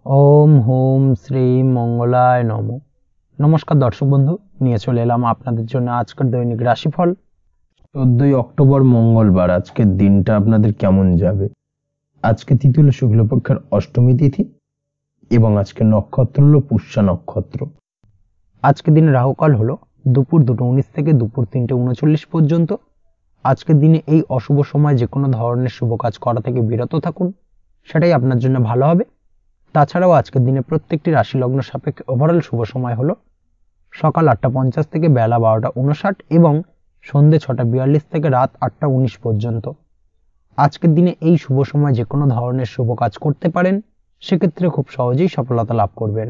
ওম home Shri মঙ্গলায় নম। নমস্কার দর্শক বন্ধু, নিয়ে চলে এলাম আপনাদের জন্য আজকের দৈনিক রাশিফল। 14ই অক্টোবর মঙ্গলবার। আজকের দিনটা আপনাদের কেমন যাবে? আজকে তিথি হলো শুক্লপক্ষের অষ্টমী তিথি এবং আজকে নক্ষত্র হলো পুষ্যা নক্ষত্র। আজকের দিনে রাহুকাল হলো দুপুর 2:19 থেকে দুপুর 3:39 পর্যন্ত। আজকের দিনে এই অশুভ সময় যে কোনো ধরনের শুভ কাজ করা থেকে বিরত থাকুন, সেটাই আপনার জন্য ভালো হবে। তাছাড়াও আজকের দিনে প্রত্যেকটি রাশি লগ্ন সাপেক্ষে ওভারঅল শুভ সময় হলো সকাল 8:50 থেকে বেলা 12:59 এবং সন্ধে 6:42 থেকে রাত 8:19 পর্যন্ত। আজকের দিনে এই শুভ সময় যে কোনো ধরনের শুভ কাজ করতে পারেন, সেক্ষেত্রে খুব সহজেই সফলতা লাভ করবেন।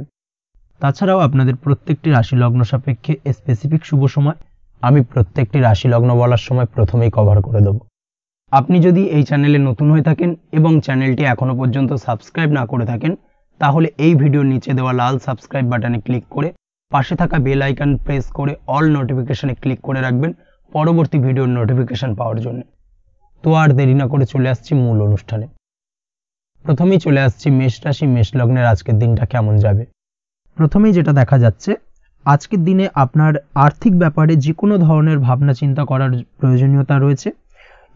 তাছাড়াও আপনাদের প্রত্যেকটি রাশি লগ্ন সাপেক্ষে স্পেসিফিক শুভ সময় আমি প্রত্যেকটি রাশি লগ্ন বলার সময় প্রথমেই কভার করে দেব। আপনি যদি এই চ্যানেলে নতুন হয়ে থাকেন এবং চ্যানেলটি এখনো পর্যন্ত সাবস্ক্রাইব না করে থাকেন, তাহলে এই ভিডিওর নিচে দেওয়া লাল সাবস্ক্রাইব বাটনে ক্লিক করে পাশে থাকা বেল আইকন প্রেস করে অল নোটিফিকেশনে ক্লিক করে রাখবেন পরবর্তী ভিডিওর নোটিফিকেশন পাওয়ার জন্য। তো আর দেরি না করে চলে আসছি মূল অনুষ্ঠানে। প্রথমেই চলে আসছি মেষ রাশি মেষ লগ্নের আজকের দিনটা কেমন যাবে। প্রথমেই যেটা দেখা যাচ্ছে, আজকের দিনে আপনার আর্থিক ব্যাপারে যে কোনো ধরনের ভাবনা চিন্তা করার প্রয়োজনীয়তা রয়েছে।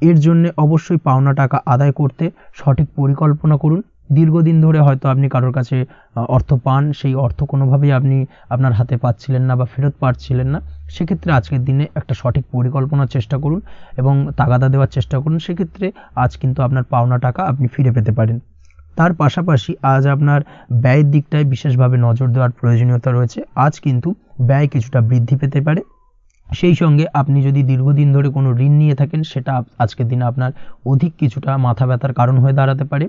এর জন্য অবশ্যই পাওনা টাকা আদায় করতে সঠিক পরিকল্পনা করুন। দীর্ঘদিন ধরে হয়তো আপনি কারোর কাছে অর্থ পান, সেই অর্থ কোনোভাবেই আপনি আপনার হাতে পাচ্ছিলেন না বা ফেরত পাচ্ছিলেন না। সেক্ষেত্রে আজকের দিনে একটা সঠিক পরিকল্পনার চেষ্টা করুন এবং তাগাদা দেওয়ার চেষ্টা করুন। সেক্ষেত্রে আজ কিন্তু আপনার পাওনা টাকা আপনি ফিরে পেতে পারেন। তার পাশাপাশি আজ আপনার ব্যয়ের দিকটায় বিশেষভাবে নজর দেওয়ার প্রয়োজনীয়তা রয়েছে। আজ কিন্তু ব্যয় কিছুটা বৃদ্ধি পেতে পারে। সেই সঙ্গে আপনি যদি দীর্ঘদিন ধরে কোনো ঋণ নিয়ে থাকেন, সেটা আজকের দিনে আপনার অধিক কিছুটা মাথা ব্যথার কারণ হয়ে দাঁড়াতে পারে।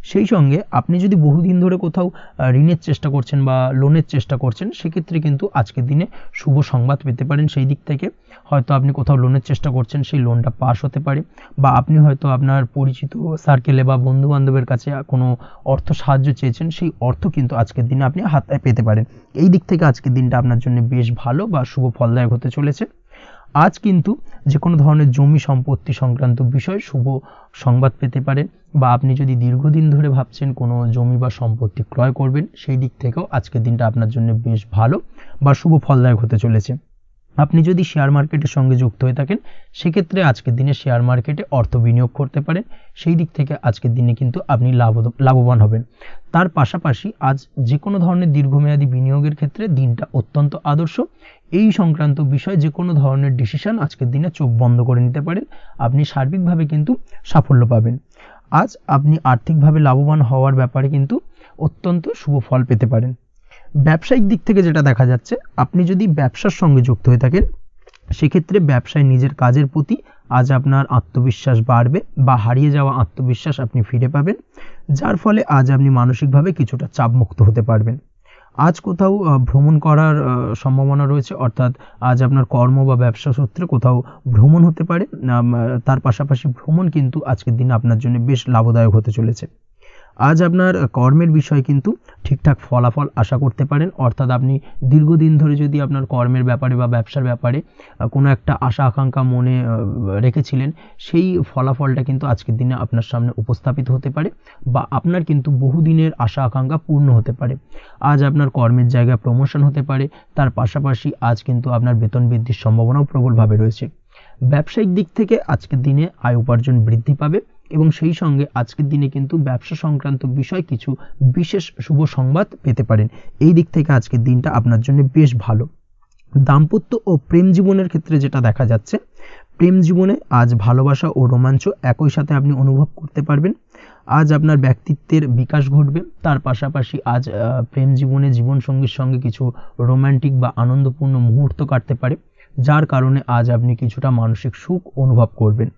সেই সঙ্গে আপনি যদি বহুদিন ধরে কোথাও ঋণের চেষ্টা করছেন বা লোনের চেষ্টা করছেন, সেক্ষেত্রে কিন্তু আজকের দিনে শুভ সংবাদ পেতে পারেন। সেই দিক থেকে হয়তো আপনি কোথাও লোনের চেষ্টা করছেন, সেই লোনটা পাস হতে পারে, বা আপনি হয়তো আপনার পরিচিত সার্কেলে বা বন্ধু বান্ধবের কাছে কোনো অর্থ সাহায্য চেয়েছেন, সেই অর্থ কিন্তু আজকের দিনে আপনি হাতে পেতে পারেন। এই দিক থেকে আজকের দিনটা আপনার জন্য বেশ ভালো বা শুভ ফলদায়ক হতে চলেছে। আজ কিন্তু যে কোনো ধরনের জমি সম্পত্তি সংক্রান্ত বিষয় শুভ সংবাদ পেতে পারেন, বা আপনি যদি দীর্ঘদিন ধরে ভাবছেন কোনো জমি বা সম্পত্তি ক্রয় করবেন, সেই দিক থেকেও আজকের দিনটা আপনার জন্য বেশ ভালো বা শুভ ফলদায়ক হতে চলেছে। আপনি যদি শেয়ার মার্কেটের সঙ্গে যুক্ত হয়ে থাকেন, সেক্ষেত্রে আজকের দিনে শেয়ার মার্কেটে অর্থ বিনিয়োগ করতে পারেন। সেই দিক থেকে আজকের দিনে কিন্তু আপনি লাভবান হবেন। তার পাশাপাশি আজ যে কোনো ধরনের দীর্ঘমেয়াদী বিনিয়োগের ক্ষেত্রে দিনটা অত্যন্ত আদর্শ। এই সংক্রান্ত বিষয় যে কোনো ধরনের ডিসিশন আজকের দিনে চোখ বন্ধ করে নিতে পারেন, আপনি সার্বিকভাবে কিন্তু সাফল্য পাবেন। আজ আপনি আর্থিকভাবে লাভবান হওয়ার ব্যাপারে কিন্তু অত্যন্ত শুভ ফল পেতে পারেন। ব্যবসায়িক দিক থেকে যেটা দেখা যাচ্ছে, আপনি যদি ব্যবসার সঙ্গে যুক্ত হয়ে থাকেন, সেক্ষেত্রে ব্যবসায় নিজের কাজের প্রতি আজ আপনার আত্মবিশ্বাস বাড়বে বা হারিয়ে যাওয়া আত্মবিশ্বাস আপনি ফিরে পাবেন, যার ফলে আজ আপনি মানসিকভাবে কিছুটা চাপমুক্ত হতে পারবেন। আজ কোথাও ভ্রমণ করার সম্ভাবনা রয়েছে, অর্থাৎ আজ আপনার কর্ম বা ব্যবসা সূত্রে কোথাও ভ্রমণ হতে পারে। তার পাশাপাশি ভ্রমণ কিন্তু আজকের দিনে আপনার জন্য বেশ লাভদায়ক হতে চলেছে। আজ আপনার কর্মের বিষয়ে কিন্তু ঠিকঠাক ফলাফল আশা করতে পারেন, অর্থাৎ আপনি দীর্ঘদিন ধরে যদি আপনার কর্মের ব্যাপারে বা ব্যবসার ব্যাপারে কোনো একটা আশা আকাঙ্ক্ষা মনে রেখেছিলেন, সেই ফলাফলটা কিন্তু আজকের দিনে আপনার সামনে উপস্থাপিত হতে পারে, বা আপনার কিন্তু বহুদিনের আশা আকাঙ্ক্ষা পূর্ণ হতে পারে। আজ আপনার কর্মের জায়গায় প্রমোশন হতে পারে। তার পাশাপাশি আজ কিন্তু আপনার বেতন বৃদ্ধির সম্ভাবনাও প্রবলভাবে রয়েছে। ব্যবসায়িক দিক থেকে আজকের দিনে আয় উপার্জন বৃদ্ধি পাবে এবং সেই সঙ্গে আজকের দিনে কিন্তু ব্যবসা সংক্রান্ত বিষয় কিছু বিশেষ শুভ সংবাদ পেতে পারেন। এই দিক থেকে আজকের দিনটা আপনার জন্য বেশ ভালো। দাম্পত্য ও প্রেম জীবনের ক্ষেত্রে যেটা দেখা যাচ্ছে, প্রেম জীবনে আজ ভালোবাসা ও রোমাঞ্চ একই সাথে আপনি অনুভব করতে পারবেন। আজ আপনার ব্যক্তিত্বের বিকাশ ঘটবে। তার পাশাপাশি আজ প্রেম জীবনে জীবনসঙ্গীর সঙ্গে কিছু রোমান্টিক বা আনন্দপূর্ণ মুহূর্ত কাটতে পারে, যার কারণে আজ আপনি কিছুটা মানসিক সুখ অনুভব করবেন।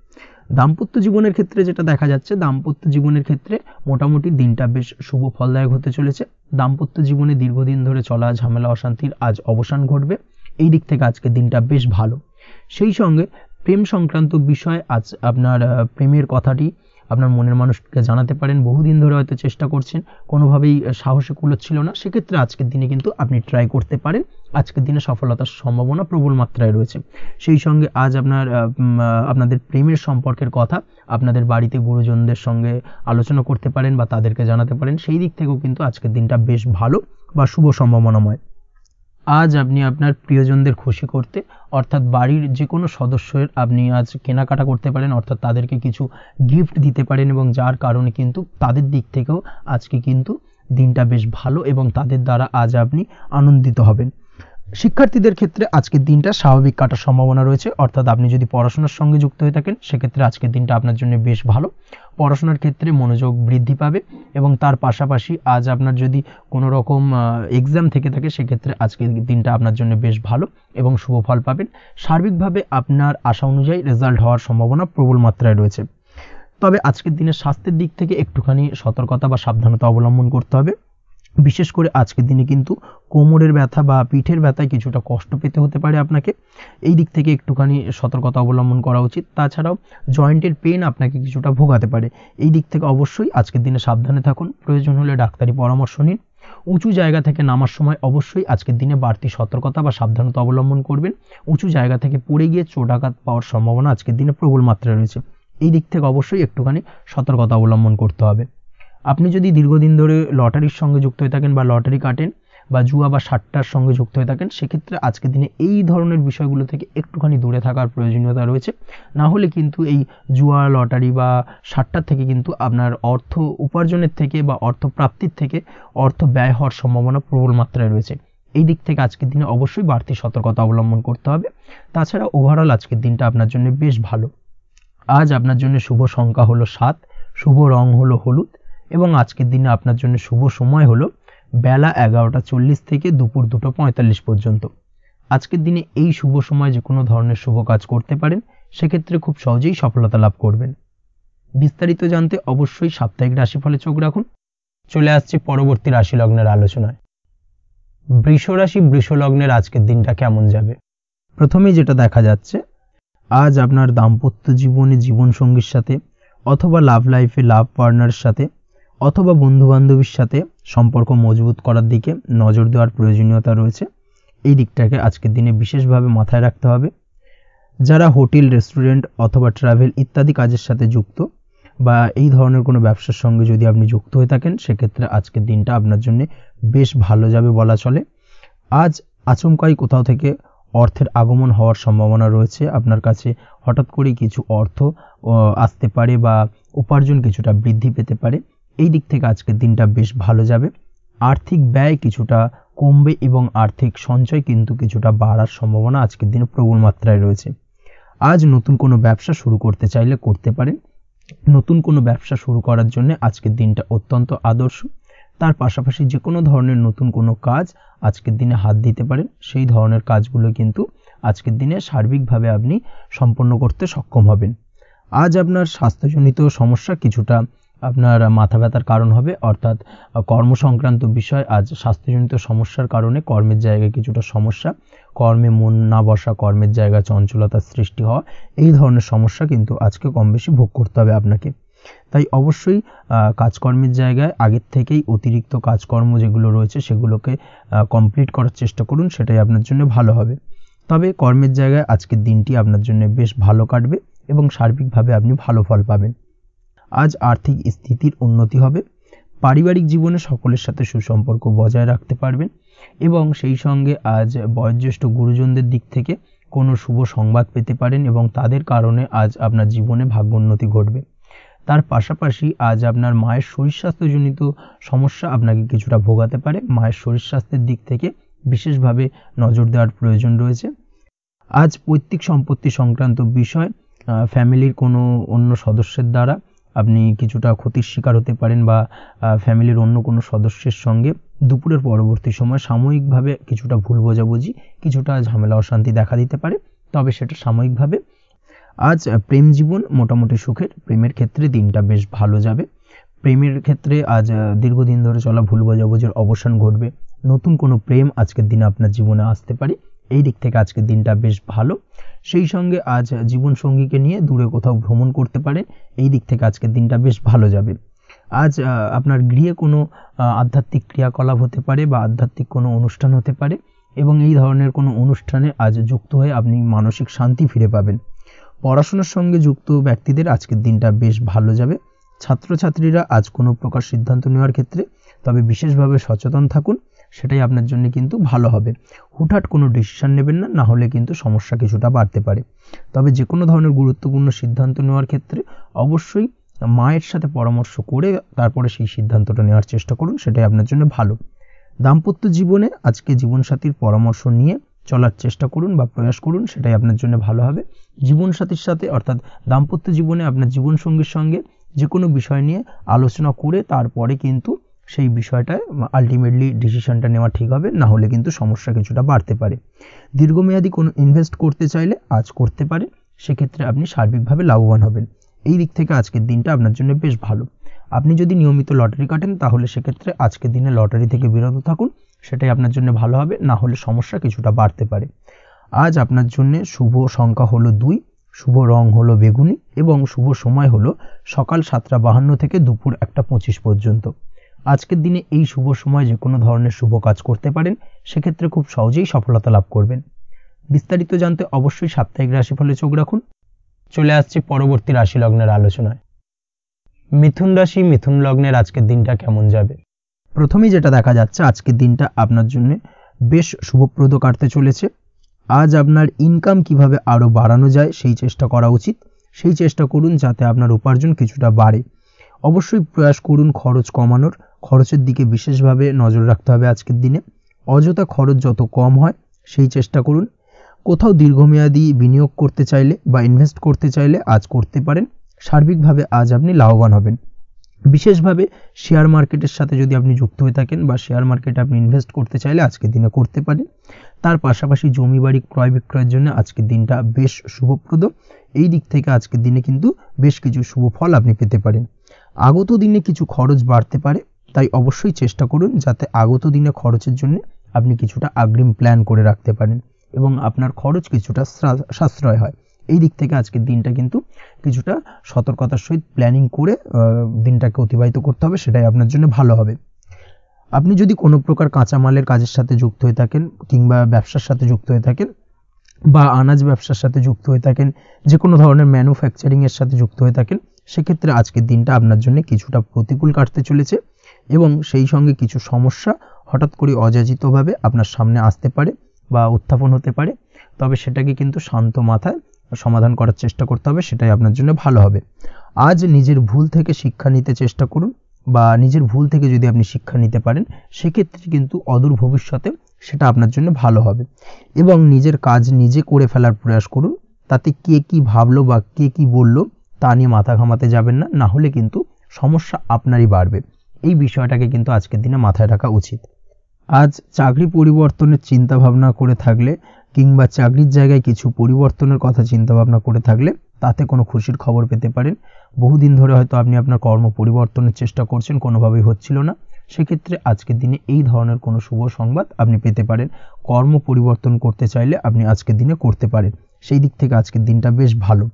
দাম্পত্য জীবনের ক্ষেত্রে যেটা দেখা যাচ্ছে, দাম্পত্য জীবনের ক্ষেত্রে মোটামুটি দিনটা বেশ শুভ ফলদায়ক হতে চলেছে। দাম্পত্য জীবনে দীর্ঘদিন ধরে চলা ঝামেলা অশান্তির আজ অবসান ঘটবে। এই দিক থেকে আজকে দিনটা বেশ ভালো। সেই সঙ্গে প্রেম সংক্রান্ত বিষয় আজ আপনার প্রেমের কথাটি আপনার মনের মানুষকে জানাতে পারেন। বহুদিন ধরে হয়তো চেষ্টা করছেন, কোনোভাবেই সাহসে কুলোচ্ছিল না, সেক্ষেত্রে আজকের দিনে কিন্তু আপনি ট্রাই করতে পারেন। আজকের দিনে সফলতার সম্ভাবনা প্রবল মাত্রায় রয়েছে। সেই সঙ্গে আজ আপনাদের প্রেমের সম্পর্কের কথা আপনাদের বাড়িতে গুরুজনদের সঙ্গে আলোচনা করতে পারেন বা তাদেরকে জানাতে পারেন। সেই দিক থেকেও কিন্তু আজকের দিনটা বেশ ভালো বা শুভ সম্ভাবনাময়। আজ আপনি আপনার প্রিয়জনদের খুশি করতে, অর্থাৎ বাড়ির যে কোনো সদস্যের আপনি আজ কেনাকাটা করতে পারেন, অর্থাৎ তাদেরকে কিছু গিফট দিতে পারেন, এবং যার কারণে কিন্তু তাদের দিক থেকেও আজকে কিন্তু দিনটা বেশ ভালো এবং তাদের দ্বারা আজ আপনি আনন্দিত হবেন। শিক্ষার্থীদের ক্ষেত্রে আজকের দিনটা স্বাভাবিক কাটার সম্ভাবনা রয়েছে, অর্থাৎ আপনি যদি পড়াশোনার সঙ্গে যুক্ত হয়ে থাকেন সেক্ষেত্রে আজকের দিনটা আপনার জন্য বেশ ভালো। পড়াশোনার ক্ষেত্রে মনোযোগ বৃদ্ধি পাবে, এবং তার পাশাপাশি আজ আপনার যদি কোনো রকম এক্সাম থেকে থাকে সেক্ষেত্রে আজকের দিনটা আপনার জন্য বেশ ভালো এবং শুভ ফল পাবেন। সার্বিকভাবে আপনার আশা অনুযায়ী রেজাল্ট হওয়ার সম্ভাবনা প্রবল মাত্রায় রয়েছে। তবে আজকের দিনে স্বাস্থ্যের দিক থেকে একটুখানি সতর্কতা বা সাবধানতা অবলম্বন করতে হবে। বিশেষ করে আজকের দিনে কিন্তু কোমরের ব্যথা বা পিঠের ব্যথায় কিছুটা কষ্ট পেতে হতে পারে আপনাকে, এই দিক থেকে একটুখানি সতর্কতা অবলম্বন করা উচিত। তাছাড়াও জয়েন্টের পেন আপনাকে কিছুটা ভোগাতে পারে, এই দিক থেকে অবশ্যই আজকের দিনে সাবধানে থাকুন। প্রয়োজন হলে ডাক্তারি পরামর্শ নিন। উঁচু জায়গা থেকে নামার সময় অবশ্যই আজকের দিনে বাড়তি সতর্কতা বা সাবধানতা অবলম্বন করবেন। উঁচু জায়গা থেকে পড়ে গিয়ে চোটাঘাত পাওয়ার সম্ভাবনা আজকের দিনে প্রবল মাত্রায় রয়েছে, এই দিক থেকে অবশ্যই একটুখানি সতর্কতা অবলম্বন করতে হবে। আপনি যদি দীর্ঘদিন ধরে লটারির সঙ্গে যুক্ত হয়ে থাকেন বা লটারি কাটেন বা জুয়া বা সাট্টার সঙ্গে যুক্ত হয়ে থাকেন সেক্ষেত্রে আজকের দিনে এই ধরনের বিষয়গুলো থেকে একটুখানি দূরে থাকার প্রয়োজনীয়তা রয়েছে। না হলে কিন্তু এই জুয়া, লটারি বা সাট্টার থেকে কিন্তু আপনার অর্থ উপার্জনের থেকে বা অর্থ প্রাপ্তির থেকে অর্থ ব্যয় হওয়ার সম্ভাবনা প্রবল মাত্রায় রয়েছে। এই দিক থেকে আজকের দিনে অবশ্যই বাড়তি সতর্কতা অবলম্বন করতে হবে। তাছাড়া ওভারঅল আজকের দিনটা আপনার জন্য বেশ ভালো। আজ আপনার জন্য শুভ সংখ্যা হলো 7, শুভ রং হলো হলুদ, এবং আজকের দিনে আপনার জন্য শুভ সময় হলো বেলা 11:40 থেকে দুপুর 2:45 পর্যন্ত। আজকের দিনে এই শুভ সময় যে কোনো ধরনের শুভ কাজ করতে পারেন, সেক্ষেত্রে খুব সহজেই সফলতা লাভ করবেন। বিস্তারিত জানতে অবশ্যই সাপ্তাহিক রাশিফলে চোখ রাখুন। চলে আসছে পরবর্তী রাশি লগ্নের আলোচনায়। বৃষ রাশি, বৃষ লগ্নের আজকের দিনটা কেমন যাবে? প্রথমেই যেটা দেখা যাচ্ছে, আজ আপনার দাম্পত্য জীবনে জীবনসঙ্গীর সাথে অথবা লাভ লাইফে লাভ পার্টনারের সাথে অথবা বন্ধু বান্ধবীর সাথে সম্পর্ক মজবুত করার দিকে নজর দেওয়ার প্রয়োজনীয়তা রয়েছে। এই দিকটাকে আজকের দিনে বিশেষভাবে মাথায় রাখতে হবে। যারা হোটেল, রেস্টুরেন্ট অথবা ট্রাভেল ইত্যাদি কাজের সাথে যুক্ত বা এই ধরনের কোনো ব্যবসার সঙ্গে যদি আপনি যুক্ত হয়ে থাকেন সেক্ষেত্রে আজকের দিনটা আপনার জন্য বেশ ভালো যাবে বলা চলে। আজ আচমকাই কোথাও থেকে অর্থের আগমন হওয়ার সম্ভাবনা রয়েছে। আপনার কাছে হঠাৎ করেই কিছু অর্থ আসতে পারে বা উপার্জন কিছুটা বৃদ্ধি পেতে পারে, এই দিক থেকে আজকের দিনটা বেশ ভালো যাবে। আর্থিক ব্যয় কিছুটা কমবে এবং আর্থিক সঞ্চয় কিন্তু কিছুটা বাড়ার সম্ভাবনা আজকের দিনে প্রবল মাত্রায় রয়েছে। আজ নতুন কোনো ব্যবসা শুরু করতে চাইলে করতে পারেন। নতুন কোনো ব্যবসা শুরু করার জন্য আজকের দিনটা অত্যন্ত আদর্শ। তার পাশাপাশি যে কোনো ধরনের নতুন কোনো কাজ আজকের দিনে হাত দিতে পারেন, সেই ধরনের কাজগুলো কিন্তু আজকের দিনে সার্বিকভাবে আপনি সম্পন্ন করতে সক্ষম হবেন। আজ আপনার স্বাস্থ্যজনিত সমস্যা কিছুটা আপনার মাথা ব্যথার কারণ হবে, অর্থাৎ কর্ম সংক্রান্ত বিষয়। আজ স্বাস্থ্যজনিত সমস্যার কারণে কর্মের জায়গায় কিছুটা সমস্যা, কর্মে মন না বসা, কর্মের জায়গায় চঞ্চলতার সৃষ্টি হওয়া, এই ধরনের সমস্যা কিন্তু আজকে কম বেশি ভোগ করতে হবে আপনাকে। তাই অবশ্যই কাজকর্মের জায়গায় আগের থেকেই অতিরিক্ত কাজকর্ম যেগুলো রয়েছে সেগুলোকে কমপ্লিট করার চেষ্টা করুন, সেটাই আপনার জন্য ভালো হবে। তবে কর্মের জায়গায় আজকের দিনটি আপনার জন্য বেশ ভালো কাটবে এবং সার্বিকভাবে আপনি ভালো ফল পাবেন। আজ আর্থিক স্থিতির উন্নতি হবে। পারিবারিক জীবনে সকলের সাথে সুসম্পর্ক বজায় রাখতে পারবেন এবং সেই সঙ্গে আজ বয়োজ্যেষ্ঠ গুরুজনদের দিক থেকে কোনো শুভ সংবাদ পেতে পারেন এবং তাদের কারণে আজ আপনার জীবনে ভাগ্যোন্নতি ঘটবে। তার পাশাপাশি আজ আপনার মায়ের শরীর স্বাস্থ্যজনিত সমস্যা আপনাকে কিছুটা ভোগাতে পারে। মায়ের শরীর স্বাস্থ্যের দিক থেকে বিশেষভাবে নজর দেওয়ার প্রয়োজন রয়েছে। আজ পৈতৃক সম্পত্তি সংক্রান্ত বিষয়, ফ্যামিলির কোনো অন্য সদস্যের দ্বারা আপনি কিছুটা ক্ষতির শিকার হতে পারেন বা ফ্যামিলির অন্য কোনো সদস্যের সঙ্গে দুপুরের পরবর্তী সময় সাময়িকভাবে কিছুটা ভুল বোঝাবুঝি, কিছুটা ঝামেলা অশান্তি দেখা দিতে পারে, তবে সেটা সাময়িকভাবে। আজ প্রেম জীবন মোটামুটি সুখের। প্রেমের ক্ষেত্রে দিনটা বেশ ভালো যাবে। প্রেমের ক্ষেত্রে আজ দীর্ঘদিন ধরে চলা ভুল বোঝাবুঝির অবসান ঘটবে। নতুন কোনো প্রেম আজকের দিনে আপনার জীবনে আসতে পারে, এই দিক থেকে আজকের দিনটা বেশ ভালো। সেই সঙ্গে আজ জীবন সঙ্গীকে নিয়ে দূরে কোথাও ভ্রমণ করতে পারেন, এই দিক থেকে আজকের দিনটা বেশ ভালো যাবে। আজ আপনার গৃহে কোনো আধ্যাত্মিক ক্রিয়াকলাপ হতে পারে বা আধ্যাত্মিক কোনো অনুষ্ঠান হতে পারে, এবং এই ধরনের কোনো অনুষ্ঠানে আজ যুক্ত হয়ে আপনি মানসিক শান্তি ফিরে পাবেন। পড়াশোনার সঙ্গে যুক্ত ব্যক্তিদের আজকের দিনটা বেশ ভালো যাবে। ছাত্রছাত্রীরা আজ কোনো প্রকার সিদ্ধান্ত নেওয়ার ক্ষেত্রে তবে বিশেষভাবে সচেতন থাকুন, সেটাই আপনার জন্য কিন্তু ভালো হবে। হুটহাট কোনো ডিসিশন নেবেন না, না হলে কিন্তু সমস্যা কিছুটা বাড়তে পারে। তবে যে কোনো ধরনের গুরুত্বপূর্ণ সিদ্ধান্ত নেওয়ার ক্ষেত্রে অবশ্যই মায়ের সাথে পরামর্শ করে তারপরে সেই সিদ্ধান্তটা নেওয়ার চেষ্টা করুন, সেটাই আপনার জন্য ভালো। দাম্পত্য জীবনে আজকে জীবনসাথীর পরামর্শ নিয়ে চলার চেষ্টা করুন বা প্রয়াস করুন, সেটাই আপনার জন্য ভালো হবে। জীবনসাথীর সাথে অর্থাৎ দাম্পত্য জীবনে আপনার জীবনসঙ্গীর সঙ্গে যে কোনো বিষয় নিয়ে আলোচনা করে তারপরে কিন্তু সেই বিষয়টায় আলটিমেটলি ডিসিশনটা নেওয়া ঠিক হবে, না হলে কিন্তু সমস্যা কিছুটা বাড়তে পারে। দীর্ঘমেয়াদী কোনো ইনভেস্ট করতে চাইলে আজ করতে পারে, সেক্ষেত্রে আপনি সার্বিকভাবে লাভবান হবেন। এই দিক থেকে আজকের দিনটা আপনার জন্য বেশ ভালো। আপনি যদি নিয়মিত লটারি কাটেন তাহলে সেক্ষেত্রে আজকের দিনে লটারি থেকে বিরত থাকুন, সেটাই আপনার জন্য ভালো হবে, না হলে সমস্যা কিছুটা বাড়তে পারে। আজ আপনার জন্য শুভ সংখ্যা হলো 2, শুভ রং হলো বেগুনি এবং শুভ সময় হলো সকাল 7:52 থেকে দুপুর 1:25 পর্যন্ত। আজকের দিনে এই শুভ সময় যে কোনো ধরনের শুভ কাজ করতে পারেন, সেক্ষেত্রে খুব সহজেই সফলতা লাভ করবেন। বিস্তারিত জানতে অবশ্যই সাপ্তাহিক রাশিফলে চোখ রাখুন। চলে আসছে পরবর্তী রাশি লগ্নের আলোচনায়। মিথুন রাশি, মিথুন লগ্নের আজকের দিনটা কেমন যাবে? প্রথমেই যেটা দেখা যাচ্ছে, আজকের দিনটা আপনার জন্য বেশ শুভপ্রদ কাটতে চলেছে। আজ আপনার ইনকাম কিভাবে আরও বাড়ানো যায় সেই চেষ্টা করা উচিত। সেই চেষ্টা করুন যাতে আপনার উপার্জন কিছুটা বাড়ে। অবশ্যই প্রয়াস করুন খরচ কমানোর, খরচের দিকে বিশেষভাবে নজর রাখতে হবে আজকের দিনে। অযথা খরচ যত কম হয় সেই চেষ্টা করুন। কোথাও দীর্ঘমেয়াদী বিনিয়োগ করতে চাইলে বা ইনভেস্ট করতে চাইলে আজ করতে পারেন। সার্বিকভাবে আজ আপনি লাভবান হবেন। বিশেষভাবে শেয়ার মার্কেটের সাথে যদি আপনি যুক্ত হয়ে থাকেন বা শেয়ার মার্কেটে আপনি ইনভেস্ট করতে চাইলে আজকের দিনে করতে পারেন। তার পাশাপাশি জমি বাড়ি ক্রয় বিক্রয়ের জন্য আজকের দিনটা বেশ শুভপ্রদ। এই দিক থেকে আজকের দিনে কিন্তু বেশ কিছু শুভ ফল আপনি পেতে পারেন। আগত দিনে কিছু খরচ বাড়তে পারে, তাই অবশ্যই চেষ্টা করুন যাতে আগত দিনে খরচের জন্য আপনি কিছুটা অগ্রিম প্ল্যান করে রাখতে পারেন এবং আপনার খরচ কিছুটা সাশ্রয় হয়। এই দিক থেকে আজকের দিনটা কিন্তু কিছুটা সতর্কতার সহিত প্ল্যানিং করে দিনটাকে অতিবাহিত করতে হবে, সেটাই আপনার জন্য ভালো হবে। আপনি যদি কোনো প্রকার কাঁচামালের কাজের সাথে যুক্ত হয়ে থাকেন কিংবা ব্যবসার সাথে যুক্ত হয়ে থাকেন বা আনাজ ব্যবসার সাথে যুক্ত হয়ে থাকেন, যে কোনো ধরনের ম্যানুফ্যাকচারিংয়ের সাথে যুক্ত হয়ে থাকেন, সেক্ষেত্রে আজকের দিনটা আপনার জন্য কিছুটা প্রতিকূল কাটতে চলেছে এবং সেই সঙ্গে কিছু সমস্যা হঠাৎ করে অযাচিতভাবে আপনার সামনে আসতে পারে বা উত্থাপন হতে পারে। তবে সেটাকে কিন্তু শান্ত মাথায় সমাধান করার চেষ্টা করতে হবে, সেটাই আপনার জন্য ভালো হবে। আজ নিজের ভুল থেকে শিক্ষা নিতে চেষ্টা করুন বা নিজের ভুল থেকে যদি আপনি শিক্ষা নিতে পারেন, সেক্ষেত্রে কিন্তু অদূর ভবিষ্যতে সেটা আপনার জন্য ভালো হবে। এবং নিজের কাজ নিজে করে ফেলার প্রয়াস করুন। তাতে কে কি ভাবলো বা কে কি বললো তা নিয়ে মাথা ঘামাতে যাবেন না, না হলে কিন্তু সমস্যা আপনারই বাড়বে। এই বিষয়টাকে কিন্তু আজকের দিনে মাথায় রাখা উচিত। আজ চাকরি পরিবর্তনের চিন্তা ভাবনা করে থাকলে কিংবা চাকরির জায়গায় কিছু পরিবর্তনের কথা চিন্তা ভাবনা করে থাকলে তাতে কোনো খুশির খবর পেতে পারেন। বহুদিন ধরে হয়তো আপনি আপনার কর্ম পরিবর্তনের চেষ্টা করছেন, কোনোভাবেই হচ্ছিল না, সেক্ষেত্রে আজকের দিনে এই ধরনের কোনো শুভ সংবাদ আপনি পেতে পারেন। কর্ম পরিবর্তন করতে চাইলে আপনি আজকের দিনে করতে পারেন। সেই দিক থেকে আজকের দিনটা বেশ ভালো।